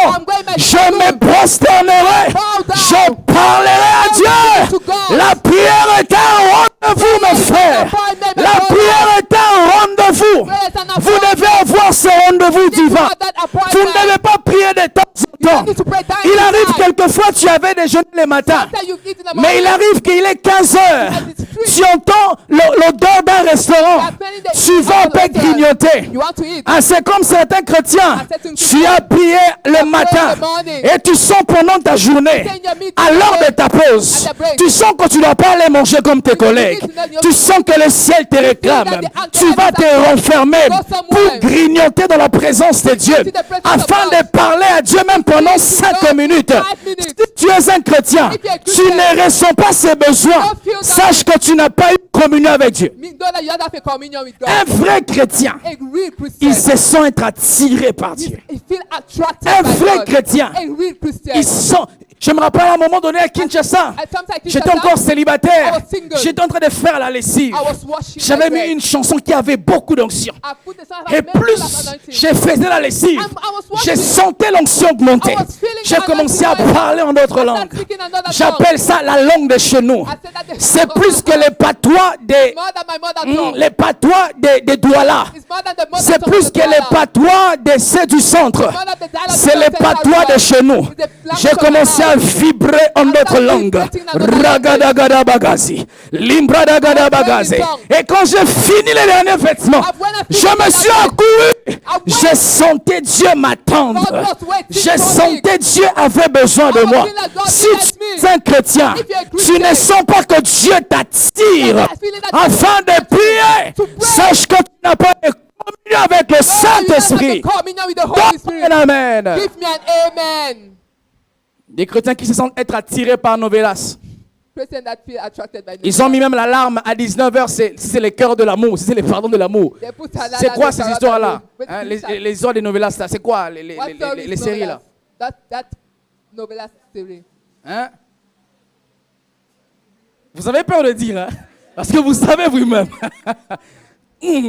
Je me prosternerai. Je parlerai à Dieu. La prière est un rendez-vous, mes frères. La prière est un rendez-vous. Vous devez avoir ce rendez-vous divin. Vous ne devez pas prier de temps en temps. Il arrive quelquefois, tu avais déjeuné le matin. Mais il arrive qu'il est 15 heures. Tu entends l'odeur d'un restaurant. Tu vas peut grignoter. You want to eat. Ah, c'est comme certains chrétiens. Tu as prié le matin et tu sens pendant ta journée, à l'heure de ta pause, tu sens que tu ne dois pas aller manger comme tes collègues. Tu sens que le ciel te réclame. Tu vas te renfermer pour grignoter dans la présence de Dieu afin de parler à Dieu même pendant 5 minutes. Si tu es un chrétien, tu ne ressens pas ses besoins. Sache que tu n'as pas eu communion avec Dieu. Know that you have a communion with God. Un vrai chrétien, A real Christian. il se sent être attiré par Dieu. He feel attracted Un by vrai God. chrétien, A real Christian. il sent. Je me rappelle à un moment donné à Kinshasa, j'étais encore célibataire. J'étais en train de faire la lessive. I was washing J'avais my mis bread. une chanson qui avait beaucoup d'onction. I put the sound Et of many plus anointing. je faisais la lessive, I was je watching. sentais l'onction augmenter. I was feeling J'ai the commencé à anointing. parler en d'autres I started langues. speaking another J'appelle ça la langue de chez nous. tongue. I said that the- C'est plus que les patois des, more than my mother tongue. les patois des Douala. It's more than the mother C'est tongue plus of the que les Douala. patois des ceux du centre. C'est les patois de chez nous. J'ai commencé à vibrer en d'autres langues. Ragadagada-bagazi, Limbradagada-bagazi. Et quand j'ai fini les derniers vêtements, je me suis accouru. Je sentais Dieu m'attendre. Je sentais Dieu avait besoin de moi. Si tu es un chrétien, tu ne sens pas que Dieu t'attire afin de prier. Sache que tu n'as pas de communion avec le Saint-Esprit. Communion with the Holy Spirit. Amen. Give me an amen. Des chrétiens qui se sentent être attirés par Novelas. Christian that feel attracted by Ils ont mis même l'alarme à 19h, c'est le cœur de l'amour, c'est les pardons de l'amour. They put halal C'est and quoi they ces put histoires-là? halal. Hein, les histoires des Novelas, là, c'est quoi les What story is séries là? novelas? That novelas story. Hein? Vous avez peur de dire, hein? Parce que vous savez vous-même.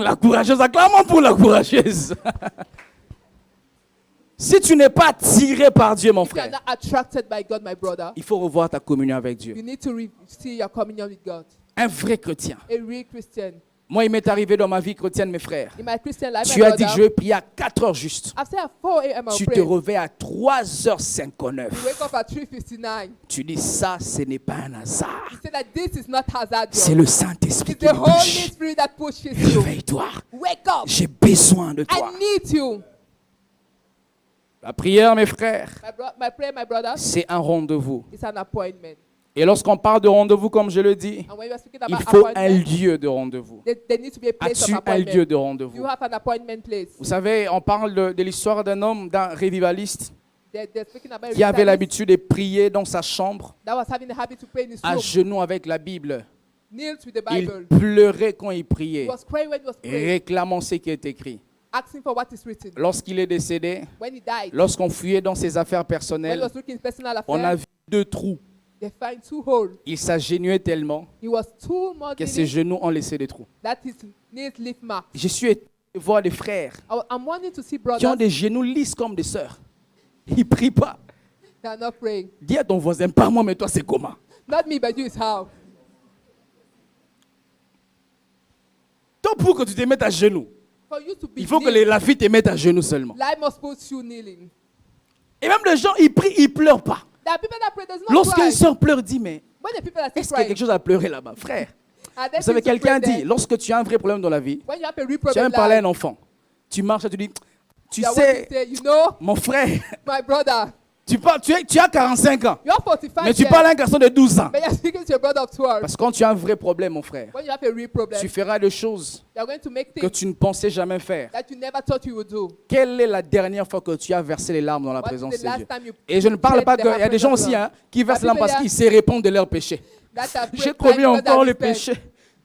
La courageuse, acclamons pour la courageuse. Si tu n'es pas attiré par Dieu, mon If you are frère, not attracted by God, my brother, il faut revoir ta communion avec Dieu. you need to see your communion with God. Un vrai chrétien. A real Christian. Moi, il m'est arrivé dans ma vie chrétienne, mes frères. In my Christian life, Tu my as dit que brother, je vais prier à 4 heures juste. I've said at 4 a.m. I'll Tu pray. te réveilles à 3h59. You wake up at 3:59. Tu dis ça, ce n'est pas un hasard. You say that this is not hazard. C'est le Saint-Esprit It's qui the me Holy touche. Spirit that pushes you. Réveille-toi. Wake up. J'ai besoin de toi. I need you. La prière, mes frères, My prayer, my brother, c'est un rendez-vous. is an appointment. Et lorsqu'on parle de rendez-vous, comme je le dis, And when you are speaking il about faut un appointment, lieu de rendez-vous. there needs to be a place As-tu of un lieu appointment. de rendez-vous? You have an appointment place. Vous savez, on parle de l'histoire d'un homme, d'un révivaliste, They're speaking about a qui avait revivalist l'habitude de prier dans sa chambre, that was having the habit to pray in his à room, genoux avec la Bible. kneels with the Il Bible. pleurait quand il He priait, was praying when he was praying, réclamant ce qui est écrit. asking for what is written. Lorsqu'il est décédé, When he died, lorsqu'on fouillait dans ses affaires when he personnelles, was looking at his personal on a affairs, vu 2 trous. they find 2 holes. Il s'agenouillait tellement He was too much que ses genoux ont laissé des trous. that his knees leave marks. Je suis étonné de voir des frères I'm wanting to see qui ont brothers des genoux lisses comme des sœurs. Ils ne prient pas. that are not praying. Dis à ton voisin, pas moi, mais toi, c'est comment? Not me, but you is how. Toi, pour que tu te mettes à genoux, For you to be il faut que kneeling, la vie te mette à genoux seulement. life must put you kneeling. Et même les gens, ils prient, ils pleurent pas. There are people that pray, there's no Lorsqu'une cry. sœur pleure, dis, mais When the people are still est-ce qu'il y a quelque crying, chose à pleurer là-bas? Frère, are there vous savez, things to quelqu'un pray dit, there? lorsque tu as un vrai problème dans la vie, When you have a real tu as problem même parlé à un life, enfant. Tu marches et tu dis, tu you are wanting to sais, say, you know, mon frère, my brother, tu as 45 ans, you're 45 mais tu years, parles à un garçon de 12 ans. but you're speaking to your brother of 12. Parce que quand tu as un vrai problème, mon frère, When you have a real problem, tu feras des choses you're going to make que things tu ne pensais jamais faire. that you never thought you would do. Quelle est la dernière fois que tu as versé les larmes dans la What's présence the de last Dieu? time you Et je ne parle shed pas the qu'il y a des gens presence of aussi God? qui versent les larmes parce people qu'ils se répondent de leurs péchés. That have J'ai prayed commis blood that encore is le spent. péché.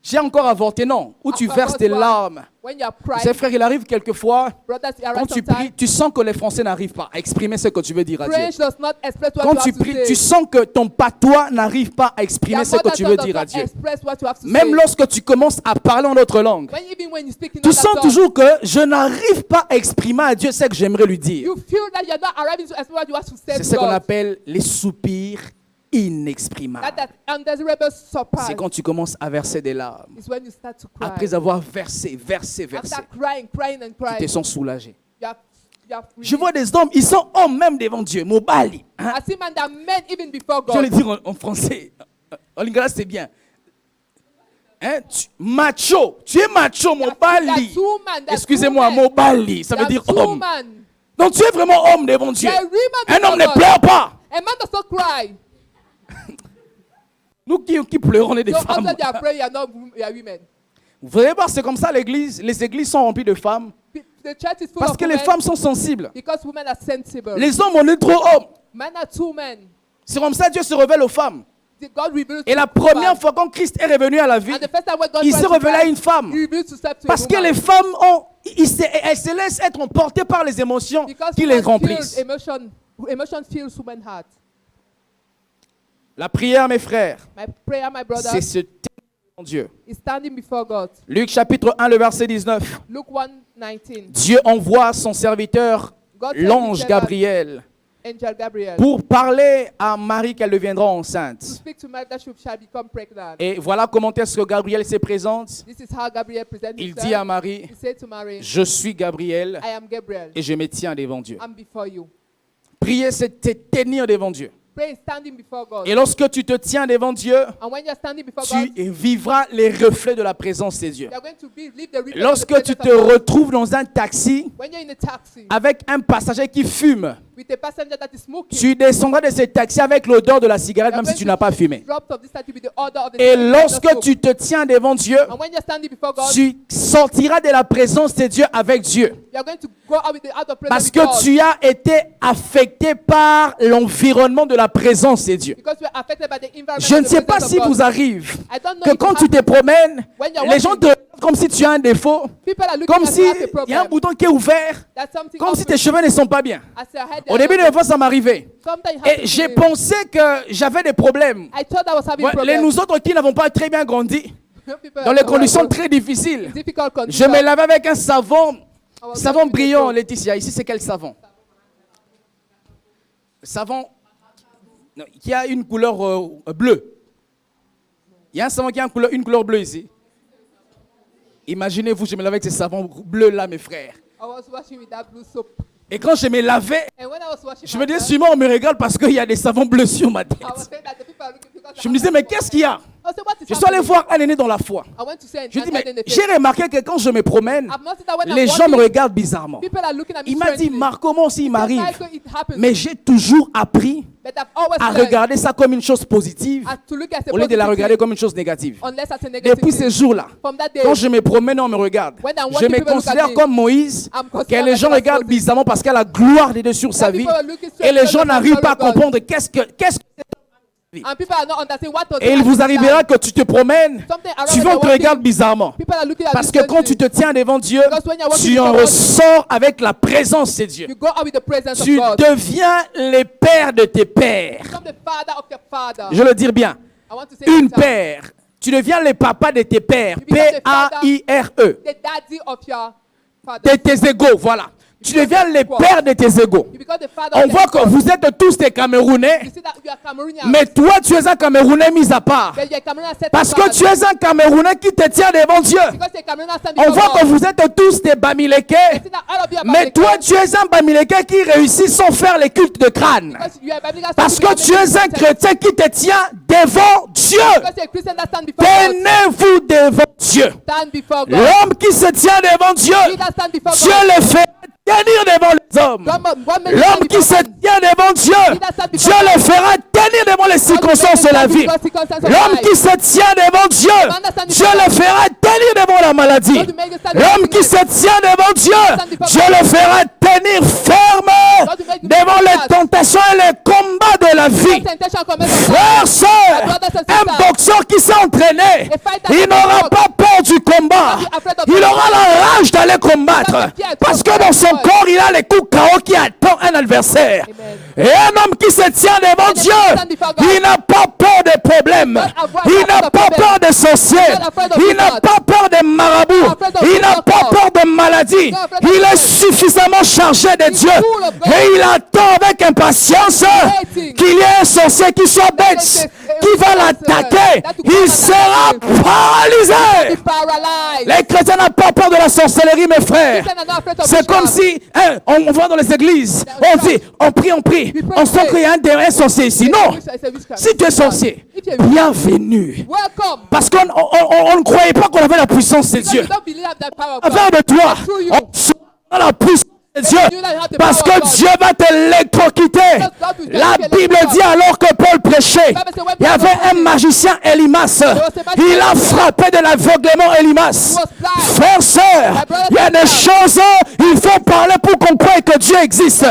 J'ai encore avorté, non. Où tu verses tes larmes. When you are Tu sais, crying, frère, il arrive quelquefois, brothers, you are quand right tu pries, tu sens que les Français n'arrivent pas à exprimer ce que tu veux dire à Dieu. French does not express what Quand you tu have to pries, say. tu sens que ton patois n'arrive pas à exprimer Your ce que mother tu veux tongue dire does à not Dieu. express what you have to Même say. lorsque tu commences à parler en autre langue, Even when you speak in tu other sens tongue, toujours que je n'arrive pas à exprimer à Dieu ce que j'aimerais lui dire. you feel that you are not arriving to express what you have to say C'est to ce qu'on God. appelle les soupirs inexprimables. That undesirable surprise C'est quand tu commences à verser des larmes. is when you start to cry. Après avoir versé, After crying and tu te crying, sens soulagé. you are Je vois des hommes, ils sont hommes même devant Dieu. Mobali. Hein? I see man that men even before Je vais le God. dire en français. En lingala, c'est bien. Hein? Macho. Tu es macho, mobali. Excusez-moi, mobali. Ça veut dire homme. Donc tu es vraiment homme devant Dieu. Un homme ne pleure pas. A man does not cry. Nous qui pleurons, on est des So femmes. after they are praying, you are not you are women. Vous allez voir, c'est comme ça l'église. Les églises sont remplies de femmes. The church is full Parce of que les women femmes sont sensibles. because women are sensible. Les hommes, on est trop hommes. Men are two men. C'est comme ça que Dieu se révèle aux femmes. God reveals Et la to première man. fois quand Christ est revenu à la vie, And the first time when God il was s'est to révélé à man, une femme. He reveals himself to Parce a que woman. les femmes, elles se laissent être emportées par les émotions Because qui les women remplissent. feel emotion fills woman's heart. La prière, mes frères, My prayer, my brother, c'est se tenir devant Dieu. is standing before God. Luc chapitre 1, le verset 19. Luke 1:19. Dieu envoie son serviteur, God sent l'ange his servant, Gabriel, Angel Gabriel, pour parler à Marie qu'elle deviendra to enceinte. speak to Mary that she shall become pregnant. Et voilà comment est-ce que Gabriel se présente. This is how Gabriel presents Il himself. dit à Marie, He said to Mary, je suis Gabriel I am Gabriel. et je me tiens devant Dieu. I'm before you. Prier, c'est te tenir devant Dieu. Pray standing before God. Et lorsque tu te tiens devant Dieu, And when you're standing before God, tu vivras les reflets de la présence de Dieu. you're going to live the reflection of the Lorsque tu presence te of God. retrouves dans un taxi When you're in a taxi avec un passager qui fume, with a passenger that is smoking, tu descendras de ce taxi avec l'odeur de la cigarette même si tu n'as pas fumé. drops of this taxi with the order of the Et cigarette lorsque smoke. tu te tiens devant Dieu, And when you're standing before God, tu sortiras de la présence de Dieu avec Dieu. you're going to go out with the out of presence Parce with que God. tu as été affecté par l'environnement de la présence de Dieu. Because we're affected by the environment Je of ne the sais pas presence si of God. vous arrive I don't know que if quand it tu te promènes, When you're les gens te walking, regardent comme si tu as un défaut, people are looking comme at si you have a il y a un problem. bouton qui est ouvert, That's something comme si open. tes cheveux ne sont pas bien. As your head Au début de la fois, ça m'arrivait. Sometimes you have Et to j'ai believe. pensé que j'avais des problèmes. I thought I was having Ouais, problems. nous autres qui n'avons pas très bien grandi, People dans are les conditions difficult très difficiles, je conditions. me lavais avec un savon, I was savon washing with brillant, soap. Laetitia. Ici, c'est quel savon? Savon non, qui a une couleur bleue. Il y a un savon qui a une couleur bleue ici. Imaginez-vous, je me lavais avec ce savon bleu là, mes frères. I was washing with that blue soap. Et quand je me lavais, And when I was washing je me disais, myself, sûrement on me regarde parce qu'il y a des savons bleus sur ma I was tête. saying that the people are looking because Je me disais, mais qu'est-ce qu'il y a? I said, what is Je suis allé happening? voir un aîné dans la foi. I went to say Je dis, an mais in the j'ai face. remarqué que quand je me promène, I've noticed that when les I'm gens me walking, regardent bizarrement. people are looking at me Il m'a dit, strangely. Marco, moi aussi, il m'arrive. Michael, it happens. Mais j'ai toujours appris But I've always à learned regarder ça comme une chose positive to look at it au lieu de la positively regarder comme une chose négative. unless as a negative Depuis ce thing. jour-là, From that day, quand je me promène, on me regarde. When I'm Je walking, me people look at considère me. comme Moïse, I'm que considered les like gens a regardent Moses. bizarrement parce qu'il y a la gloire de Dieu sur sa That vie. people are looking Et les straight gens at the n'arrivent pas à glory of God. comprendre qu'est-ce que And people are not understanding what to Et il vous arrivera que tu te promènes, Something around souvent on when te you're regarde walking, bizarrement. people are looking at Parce you que quand tu strangely. te tiens devant Dieu, Because when you're walking tu en before God, ressors avec la présence de Dieu. You go out with the presence Tu of God. deviens les pères de tes pères. Become the father of your father. Je veux le dire bien. I want to say Une it time. père. Tu deviens les papas de tes pères. You become the P-A-I-R-E. The daddy of your father. De tes égaux, voilà. Tu deviens les pères de tes égaux. You become the father On of voit your que equals. vous êtes tous des Camerounais, You see that you are Cameroonian. mais toi tu es un Camerounais mis à part. But you are Cameroonian set Parce apart. que tu es un Camerounais qui te tient devant Dieu. Because you are Cameroonian stand On before voit que God. vous êtes tous des Bamileke, You see that all of you are mais Bamileke. toi tu es un Bamileke qui réussit sans faire les cultes de crâne. Because you are Bamileke Parce stand que tu before es un God. chrétien qui te tient devant Dieu. Because you are a Christian that stand before God. Tenez-vous devant Dieu. Stand before God. L'homme qui se tient devant Dieu, He that stand before Dieu God. le fait tenir devant les hommes. L'homme qui se tient devant Dieu, Dieu le fera tenir devant les circonstances de la vie. L'homme qui se tient devant Dieu, Dieu le fera tenir devant la maladie. L'homme qui se tient devant Dieu, Dieu le fera tenir ferme devant les tentations et les combats de la vie. Frères, sœurs, un boxeur qui s'est entraîné, il n'aura pas peur du combat. Il aura la rage d'aller combattre. Parce que dans son corps, il a les coups KO qui attendent un adversaire. Et un homme qui se tient devant Dieu, il n'a pas peur des problèmes. Il n'a pas peur des sorciers. Il n'a pas peur des marabouts. Il n'a pas peur de maladies. Il est suffisamment chargé de Dieu. Et il attend avec impatience qu'il y ait un sorcier qui soit bête, qui va l'attaquer. Il sera paralysé. Les chrétiens n'ont pas peur de la sorcellerie, mes frères. C'est comme si, on va dans les églises, on dit, on prie. On sent qu'il y a un sorcier ici. Non. Si tu es sorcier, bienvenue. Parce qu'on ne croyait pas qu'on avait la puissance de Dieu. Avec de toi, on sent la puissance de Dieu. Parce que Dieu va te l'électrocuter. La Bible dit alors que Paul prêchait, il y avait un magicien Elimas. Il a frappé de l'aveuglement Elimas. Frères, sœurs, il y a des choses, il faut parler pour qu'on croie que Dieu existe.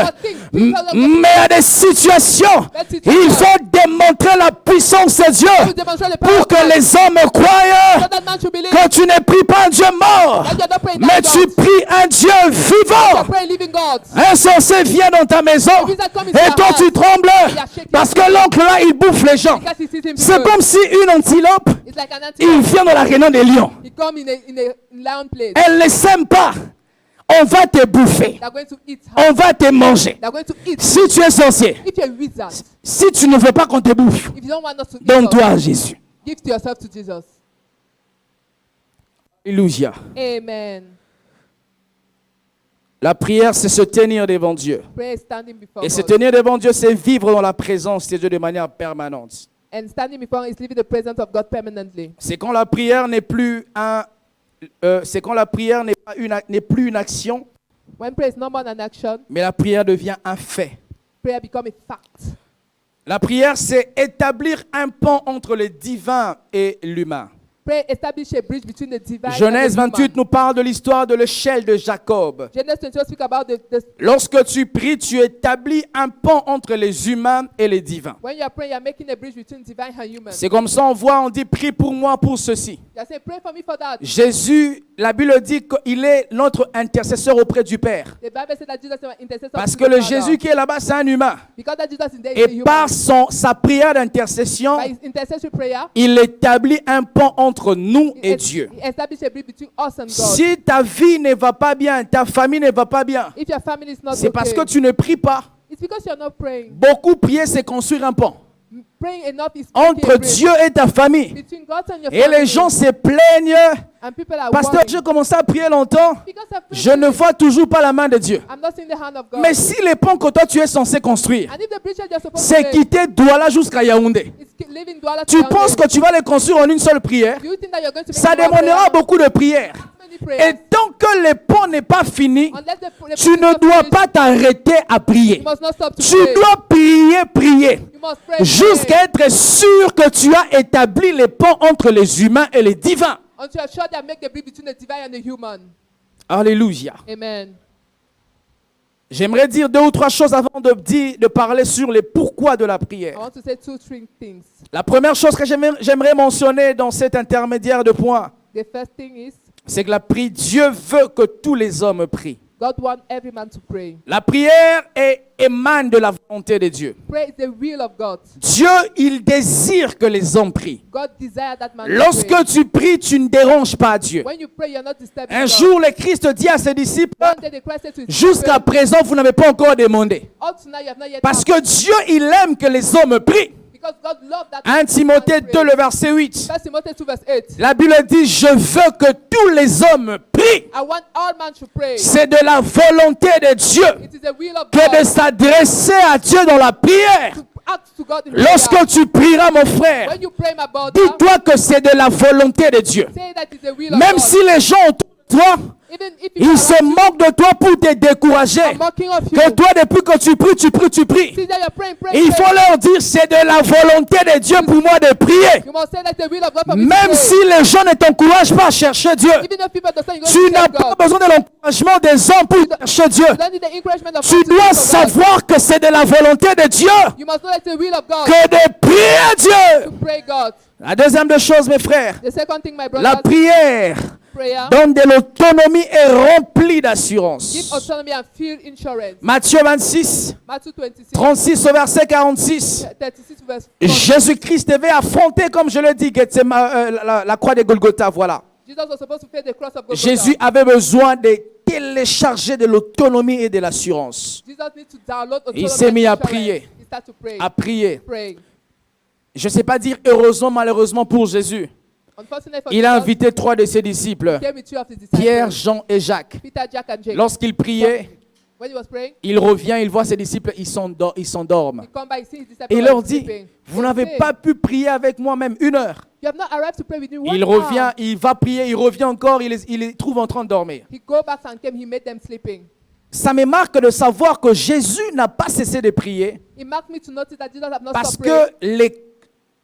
Mais il y a des situations, il faut démontrer la puissance de Dieu pour que les hommes croient que tu ne pries pas un Dieu mort, mais tu pries un Dieu vivant. Un sorcier vient dans ta maison et toi tu trembles parce que l'oncle là il bouffe les gens. C'est comme si une antilope, il vient dans la réunion des lions. Elle ne sème pas. On va te bouffer. On va te manger. Si tu es sorcier, si tu ne veux pas qu'on te bouffe, donne-toi à Jésus. Alléluia. Amen. La prière, c'est se tenir devant Dieu. Et se tenir devant Dieu, c'est vivre dans la présence de Dieu de manière permanente. C'est quand la prière n'est plus n'est plus une action, mais la prière devient un fait. La prière, c'est établir un pont entre le divin et l'humain. Genèse 28 nous parle de l'histoire de l'échelle de Jacob. Lorsque tu pries, tu établis un pont entre les humains et les divins. C'est comme ça, on dit, prie pour moi pour ceci. Jésus, la Bible dit qu'il est notre intercesseur auprès du Père. Parce que le Jésus qui est là-bas, c'est un humain. Et par sa prière d'intercession, il établit un pont entre nous et Dieu. Si ta vie ne va pas bien, ta famille ne va pas bien, c'est parce que tu ne pries pas. Beaucoup prier, c'est construire un pont entre Dieu et ta famille. Et les gens se plaignent. Pasteur, j'ai commencé à prier longtemps. Je ne vois toujours pas la main de Dieu. Mais si les ponts que toi tu es censé construire, c'est quitter Douala jusqu'à Yaoundé, tu penses que tu vas les construire en une seule prière? Ça demandera beaucoup de prières. Et tant que le pont n'est pas fini, tu ne dois pas t'arrêter à prier. Tu dois prier, jusqu'à être sûr que tu as établi les ponts entre les humains et les divins. Alléluia. Amen. J'aimerais dire 2 ou 3 choses avant de parler sur les pourquoi de la prière. La première chose que j'aimerais mentionner dans cet intermédiaire de points, c'est que Dieu veut que tous les hommes prient. God wants every man to pray. La prière émane de la volonté de Dieu. Prayer is the will of God. Dieu, il désire que les hommes prient. God desires that man Lorsque to pray. tu pries, tu ne déranges pas Dieu. When you pray, you're not disturbing Un God. jour, le Christ dit à ses disciples, One day the Christ said to his jusqu'à children, présent, vous n'avez pas encore demandé. up to now you have not yet Parce asked. que Dieu, il aime que les hommes prient. Because God loved that 1 Timothée 2, le verset 8. 1 Timothy 2 verse 8. La Bible dit, je veux que tous les hommes prient. I want all men to pray. C'est de la volonté de Dieu It is the will of que de God s'adresser à Dieu dans la prière. to ask to God in Lorsque prayer. tu prieras, mon frère, When you pray, my brother, dis-toi que c'est de la volonté de Dieu. say that it is the will of Même God. si les gens autour de toi Even if you Il se moque de toi pour te décourager. are mocking of you, Que toi, depuis que tu pries, tu pries, tu pries. see that you're praying, Et il faut leur dire, c'est de la volonté de Dieu pour moi de prier. You must say that the will of God for me to Même pray. si les gens ne t'encouragent pas à chercher Dieu, Even if people don't say you go tu to n'as serve pas God, besoin de l'encouragement des hommes pour chercher Dieu. you don't need the encouragement of Tu God to dois seek for God. savoir que c'est de la volonté de Dieu You must know that it's the will of God que de prier Dieu. to pray God. La deuxième des choses, mes frères, The second thing, my la brothers, prière prayer donne de l'autonomie et remplie give d'assurance. autonomy and feel insurance. Matthieu 26, Matthew 26, 36 au verset 46. 36 verse 40. Jésus-Christ devait affronter, comme je l'ai dit, la croix de Golgotha. Voilà. Jesus was supposed to face the cross of Golgotha. Jésus avait besoin de télécharger de l'autonomie et de l'assurance. Jesus needs to download Il autonomy s'est mis and à insurance. prier. He started to pray. À prier. Pray. Je ne sais pas dire heureusement, malheureusement pour Jésus. Unfortunately for Il a Jesus, invité 3 de ses disciples, he came with two of his disciples, Pierre, Jean et Jacques. Peter, Jack, and James. Lorsqu'il priait, When he was praying, il revient, il voit ses disciples, ils s'endorment. he come back, he sees his disciples Et il were leur dit, sleeping. vous He n'avez said, pas pu prier avec moi même 1 heure. You have not arrived to pray with me. Il One hour. revient, il va prier, il revient encore, il les trouve en train de dormir. He go back and came, he made them sleeping. Ça me marque de savoir que Jésus n'a pas cessé de prier It marked me to notice that Jesus have not parce stopped praying que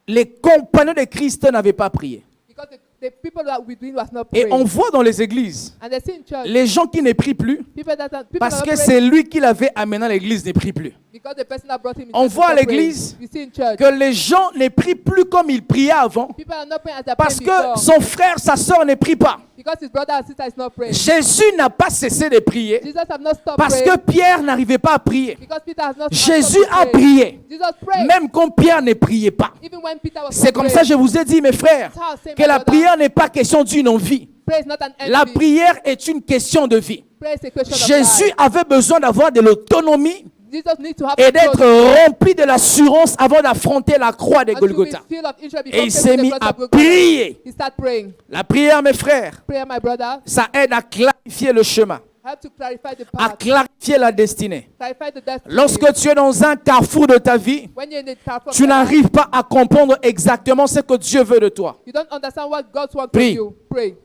les compagnons de Christ n'avaient pas prié. because the people that we doing was not Et praying. on voit dans les églises, And they see in church, les gens qui ne prient plus, people that parce are que not c'est praying lui qui l'avait amené à l'église ne prie plus. because the person that brought him in On church voit is à not praying. l'église You see in church, Que les gens ne prient plus comme ils priaient avant people are not praying as they parce prayed before que son frère, sa soeur ne prient pas. because his brother and sister is not praying. Jésus n'a pas cessé de prier Jesus have not stopped parce praying que Pierre n'arrivait pas à prier. because Peter has not Jésus stopped a praying. prié, Jesus prayed même quand Pierre ne priait pas. even when Peter was C'est not comme praying. ça que je vous ai dit, mes frères, That's how I say, que my la brother, prière n'est pas question d'une envie. prayer is not an envy. La prière est une question de vie. Prayer is a question of Jésus life. avait besoin d'avoir de l'autonomie Jesus needs to have et d'être control rempli de l'assurance avant d'affronter la croix de and to be Golgotha. filled of insurance Et before il facing s'est the mis cross à of Golgotha. prier. He started praying. La prière, mes frères, Prayer, my brother, ça aide à clarifier le chemin, help to clarify the à path, clarifier la destinée. clarify the destiny. Lorsque tu es dans un carrefour de ta vie, When you're in the carrefour of tu your life, n'arrives pas à comprendre exactement ce que Dieu veut de toi. you don't understand what God wants Prie. from you. Pray.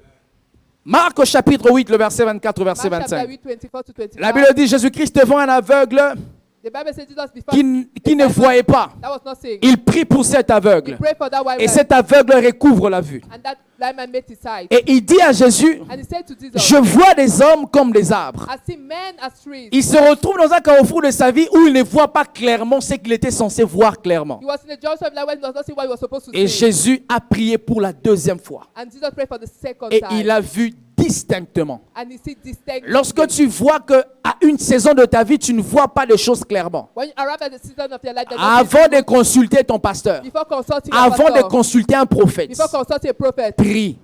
Marc au chapitre 8, le verset 24 au verset Mark chapter 25. 8, 24 to 25. La Bible dit Jésus-Christ devant un aveugle The Bible says Jesus before qui ne voyait pas. that was not seeing. Il prie pour cet He aveugle. prayed for that white Et man, cet aveugle recouvre la vue. and that blind man made his sight. Et il dit à Jésus, And he said to Jesus, je vois des hommes comme des arbres. I see men as trees. Il se retrouve dans un carrefour de sa vie où il ne voit pas clairement ce qu'il était censé voir clairement. He was in a junction of life when he does not see what he was supposed to Et see. Jésus a prié pour la deuxième fois. And Jesus prayed for the second Et time. il a vu distinctement. And he see distinctly. Lorsque tu vois que à une saison de ta vie, tu ne vois pas les choses clairement. When you arrive at the season of your life, that Avant de consulter ton pasteur, before consulting your avant de pastor, consulter un prophète, before consulting a prophet, prie.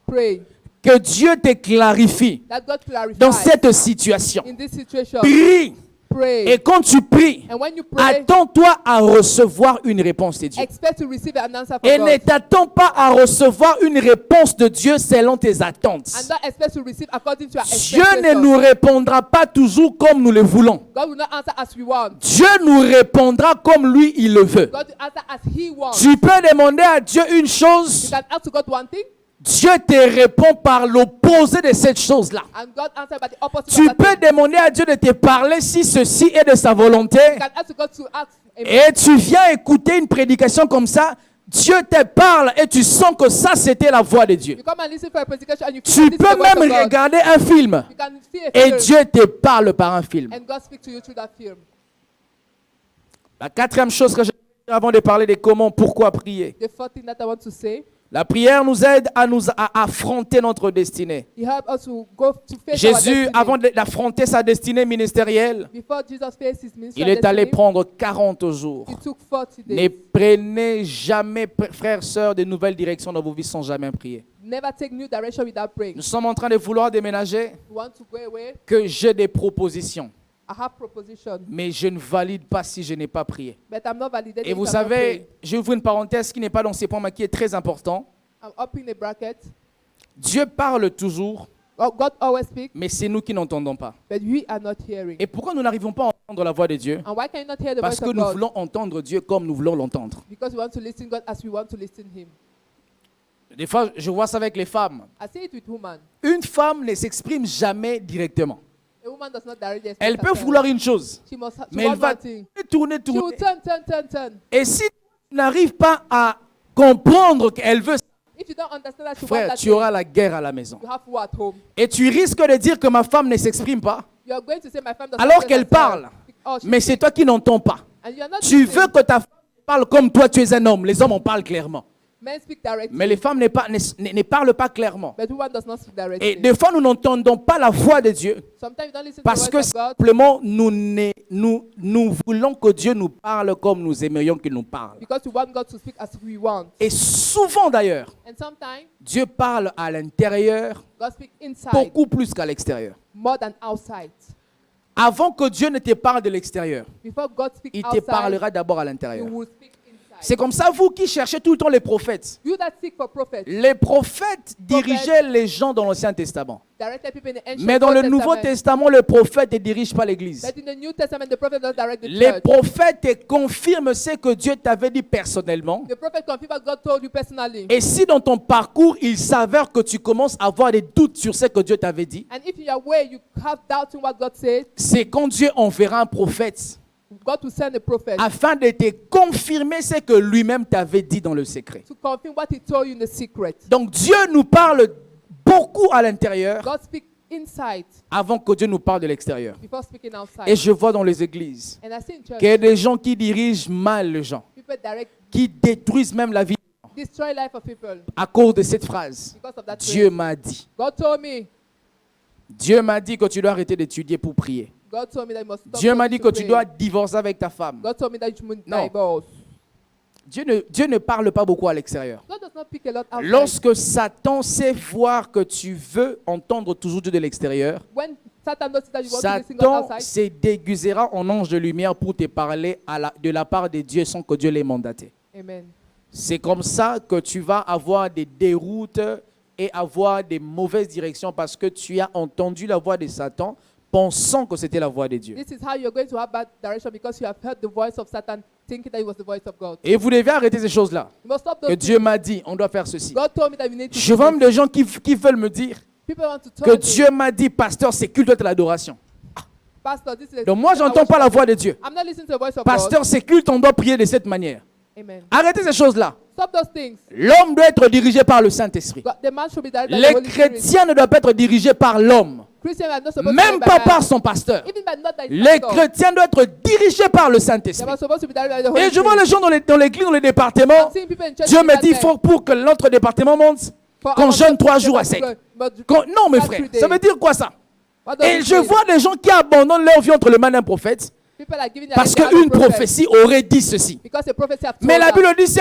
pray Que Dieu te clarifie that God clarifies dans cette situation. in this situation. Prie. Pray. Et quand tu pries, And when you pray, attends-toi à recevoir une réponse de Dieu. expect to receive an answer from Et ne God. t'attends pas à recevoir une réponse de Dieu selon tes attentes. And not expect to receive according to your Dieu ne expectations. nous répondra pas toujours comme nous le voulons. God will not answer as we want. Dieu nous répondra comme lui, il le veut. God will answer as He wants. Tu peux demander à Dieu une You chose, can ask to God one thing, Dieu te répond par l'opposé de cette chose-là. and God answer by the opposite Tu of that peux thing. demander à Dieu de te parler si ceci est de sa volonté. You can ask to God to ask. Amen. Et tu viens écouter une prédication comme ça, Dieu te parle et tu sens que ça c'était la voix de Dieu. You come and listen for a predication, and you Tu feel this is peux the voice même of God. regarder un film You can see a et film, Dieu te parle par un film. and God speaks to you through that film. La quatrième chose que j'ai dit avant de parler de comment, pourquoi prier. The fourth thing that I want to say, La prière nous aide à affronter notre destinée. He helped us to go to face our Jésus, destiny. avant d'affronter sa destinée ministérielle, Before Jesus faced his ministry, il est allé prendre 40 jours. He took 40 Ne days. prenez jamais, frères, sœurs, de nouvelles directions dans vos vies sans jamais prier. Never take new direction without praying. Nous sommes en train de vouloir déménager, You want to go away? que j'ai des propositions, I have proposition, mais je ne valide pas si je n'ai pas prié. but I'm not validating. Et vous if I'm not praying. savez, j'ouvre une parenthèse qui n'est pas dans ces points, mais qui est très important. I'm opening a bracket. Dieu parle toujours, God always speaks, mais c'est nous qui n'entendons pas. but we are not hearing. Et pourquoi nous n'arrivons pas à entendre la voix de Dieu? And why can you not hear the Parce voice que of nous God? voulons entendre Dieu comme nous voulons l'entendre. Because we want to listen God as we want to listen Him. Des fois, je vois ça avec les femmes. I see it with women. Une femme ne s'exprime jamais directement. A woman does not directly express Elle peut herself. vouloir une chose, She must mais elle va tourner, She will tourner. turn. Et si tu n'arrives pas à comprendre qu'elle veut, If you don't understand that, you want frère, that tu auras la guerre à la maison. you have war at home. Et tu risques de dire que ma femme ne s'exprime pas, You are going to say my femme does alors not qu'elle express parle. herself. Oh, she Mais c'est toi qui n'entends pas. and you are not Tu listening. veux que ta femme parle comme toi, tu es un homme. Les hommes en parlent clairement. Men speak directly, Mais les femmes ne parlent pas clairement. but woman does not speak directly. Et des fois, nous n'entendons pas la voix de Dieu Sometimes you don't listen parce to que the voice of God simplement, nous voulons que Dieu nous parle comme nous aimerions qu'il nous parle. because we want God to speak as we want. Et souvent d'ailleurs, And sometimes Dieu parle à l'intérieur God speaks inside beaucoup plus qu'à l'extérieur. more than outside. Avant que Dieu ne te parle de l'extérieur, Before God speaks il te outside, parlera d'abord à He l'intérieur. will speak inside. C'est comme ça, vous qui cherchez tout le temps les prophètes. You that seek for prophets, Les prophètes dirigeaient les gens dans l'Ancien Testament. directed people in the ancient Mais dans Old le Nouveau Testament. Testament, le prophète ne dirige pas l'Église. But in the New Testament, the prophet does direct the Les church. prophètes te confirment ce que Dieu t'avait dit personnellement. The prophet confirms what God told you personally. Et si dans ton parcours, il s'avère que tu commences à avoir des doutes sur ce que Dieu t'avait dit, And if in your way you have doubt in what God said, c'est quand Dieu enverra un prophète God will send a prophet afin de te confirmer ce que lui-même t'avait dit dans le secret. to confirm what he told you in the secret. Donc Dieu nous parle beaucoup à l'intérieur God speaks inside avant que Dieu nous parle de l'extérieur. before speaking outside. Et je vois dans les églises And I see in church, qu'il y a des gens qui dirigent mal les gens, people direct qui détruisent même la vie destroy life of people à cause de cette phrase. because of that Dieu phrase. m'a dit. God told me. Dieu m'a dit que tu dois arrêter d'étudier pour prier. God told me that you must stop Dieu m'a going dit to que tu pray. dois divorcer avec ta femme. God told me that you must Non. divorce. Dieu ne parle pas beaucoup à l'extérieur. God does not pick a lot outside. Lorsque Satan sait voir que tu veux entendre toujours Dieu de l'extérieur, When Satan notices that you want to listen God Satan outside, se déguisera en ange de lumière pour te parler de la part de Dieu sans que Dieu l'ait mandaté. amen. C'est comme ça que tu vas avoir des déroutes et avoir des mauvaises directions parce que tu as entendu la voix de Satan pensant que c'était la voix de Dieu. This is how you're going to have bad direction because you have heard the voice of Satan thinking that it was the voice of God. Et vous devez arrêter ces choses-là. You must stop Que those Dieu things. m'a dit, on doit faire ceci. God told me that we need to Je do vois this. même des gens qui veulent me dire People want to que tell me, Dieu m'a dit, pasteur, c'est culte de l'adoration. Pastor, this is Donc moi, j'entends pas la voix de Dieu. I'm not listening to the voice of Pasteur, c'est culte, on doit prier de cette manière. God. Amen. Arrêtez ces choses-là. Stop those things. L'homme doit être dirigé par le Saint-Esprit. The man should be directed by the Les Holy Spirit. chrétiens ne doivent pas être dirigés par l'homme, Christians are not supposed to même be pas by par man. son pasteur. Even by not by his Les pastor. chrétiens doivent être dirigés par le They Saint-Esprit. are supposed to be directed by the Holy Et je vois Spirit. les gens dans l'église, dans les départements. I'm seeing people in church Dieu doing me that dit, il there. faut pour que notre département monte, For qu'on our jeûne 3 church, jours à but- sec. but- Non, mes not frères, 3 days. ça veut dire quoi ça? What does Et it je mean? vois des gens qui abandonnent leur vie entre les mains d'un prophète People are giving their parce life to qu'une other prophets prophétie aurait dit ceci. because a prophecy have told Mais la them. Bible dit, si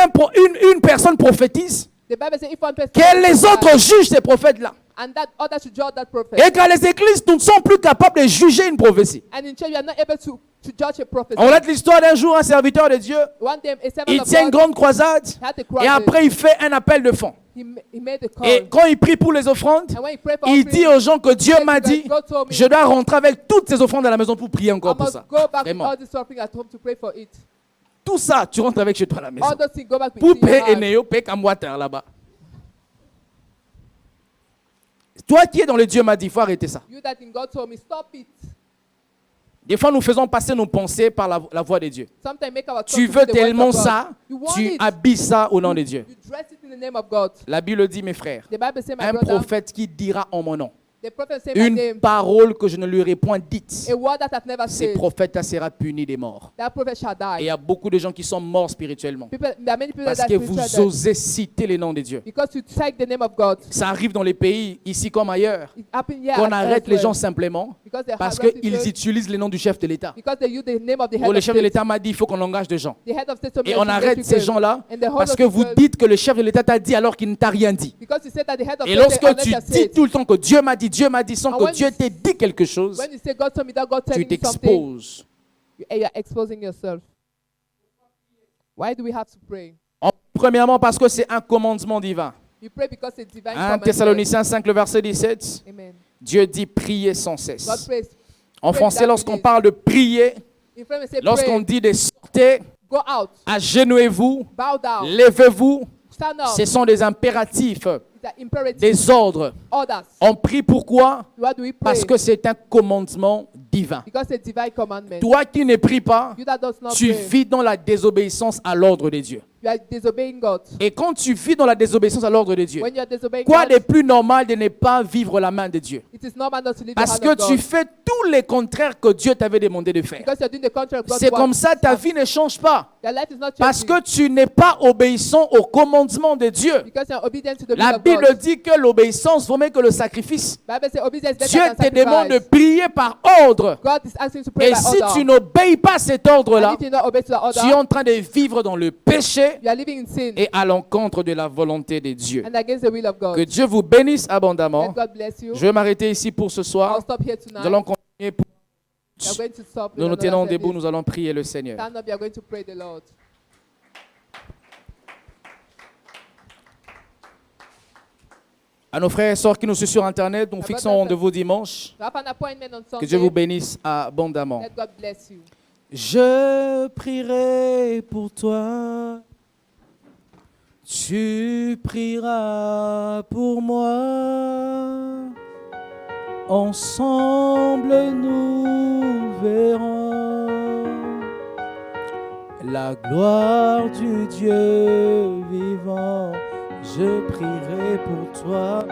une personne prophétise, The Bible says if one person que les prophesies, autres jugent ces prophètes-là. and that other should judge that prophet. Et quand les églises ne sont plus capables de juger une prophétie. And in church, you are not able to judge a prophecy. On relate l'histoire d'un jour, un serviteur de Dieu, One day, a servant il of tient une God grande croisade had a et crusade. après il fait un appel de fonds. He made a call. Et quand il prie pour les offrandes, And when he prayed for il offering, dit aux gens que Dieu says m'a that dit, God told me, je dois rentrer avec toutes ces offrandes à la maison pour prier I encore pour must ça. go back with Vraiment. all this offering at home to pray for it. Tout ça, tu rentres avec chez toi à la maison. All those things, go back with Pour it in your payer heart. Eneo, payer Kamwater là-bas. Toi qui es dans le Dieu m'a dit, il faut arrêter ça. You that in God told me, stop it. Des fois, nous faisons passer nos pensées par la voix de Dieu. Sometimes make our Tu thoughts to veux be the voice tellement of God. ça, You want tu it. habilles ça au nom de Dieu. You dress it in the name of God. La Bible dit, mes frères, The Bible says, my un brother, prophète qui dira en mon nom the prophet say my une name, parole que je ne lui aurais point dite, a word that I've never ce said. prophète sera puni des morts. That prophet shall Et il die. y a beaucoup de gens qui sont morts spirituellement There are many people parce that que are vous spiritual dead osez citer les noms de Dieu. because you take the name of God. Ça arrive dans les pays, ici comme ailleurs, It happened here qu'on and arrête les elsewhere gens simplement because they parce harass qu'ils people, utilisent les noms du chef de l'État. because they use the name of the head Ou le of chef de state. l'État m'a dit, il faut qu'on engage des gens. The head of state told me Et I on should get arrête ces people. gens-là And the whole parce of que vous people- dites que le chef de l'État t'a dit alors qu'il ne t'a rien dit. Because you said that the head of Et state lorsque unless tu you say dis it. tout le temps que Dieu m'a dit sans And que when Dieu you- t'ait dit quelque chose, When you say God told me that God tu telling me something, t'exposes. you are exposing yourself. Why do we have to pray? Premièrement parce que c'est un commandement divin. You pray because it's divine 1 commandment. Thessaloniciens 5, le verset 17, Amen. Dieu dit prier sans God cesse. prays. En Pray français, without lorsqu'on ceasing. parle de prier, In French, we say lorsqu'on pray. dit de sortir, Go out. agenouillez-vous, Bow down. levez-vous, Stand up. Ce sont des impératifs, It's an imperative. des ordres. Orders. On prie pourquoi? Why do we pray? Parce que c'est un commandement divin. Because it's a divine commandment. Toi qui ne pries pas, You that does not tu pray, vis dans la désobéissance à l'ordre de Dieu. you are disobeying God. Et quand tu vis dans la désobéissance à l'ordre de Dieu, When you are disobeying quoi God, de plus normal de ne pas vivre la main de Dieu? it is normal not to live the Parce hand que of God. tu fais tous les contraires que Dieu t'avait demandé de faire. Because you're doing the contrary of God's C'est word. comme ça ta vie ne change pas. Your life is not Parce changing. que tu n'es pas obéissant au commandement de Dieu. Because you're obedient to the will La of Bible God. dit que l'obéissance vaut mieux que le sacrifice. Bible says obedience is Dieu better te than demande de sacrifice. prier par ordre. God is asking you to pray Et by si order. tu n'obéis pas à cet And ordre-là, if you not obey to the order, tu es en train de vivre dans le péché you are living in sin et à l'encontre de la volonté de Dieu. and against the will of God. Que Dieu vous bénisse Let abondamment. God bless you. Je vais m'arrêter ici pour ce I'll soir. stop here Nous tonight. allons continuer. We are going to stop with Nous nous another tenons service. debout, nous allons prier le Seigneur. Stand up, you are going to pray the Lord. À nos frères et sœurs qui nous suivent sur Internet, nous fixons rendez-vous dimanche. We have an appointment on Que Sunday. Dieu vous bénisse abondamment. Let God bless you. Je prierai pour toi, tu prieras pour moi, ensemble nous verrons la gloire du Dieu vivant. Je prierai pour toi.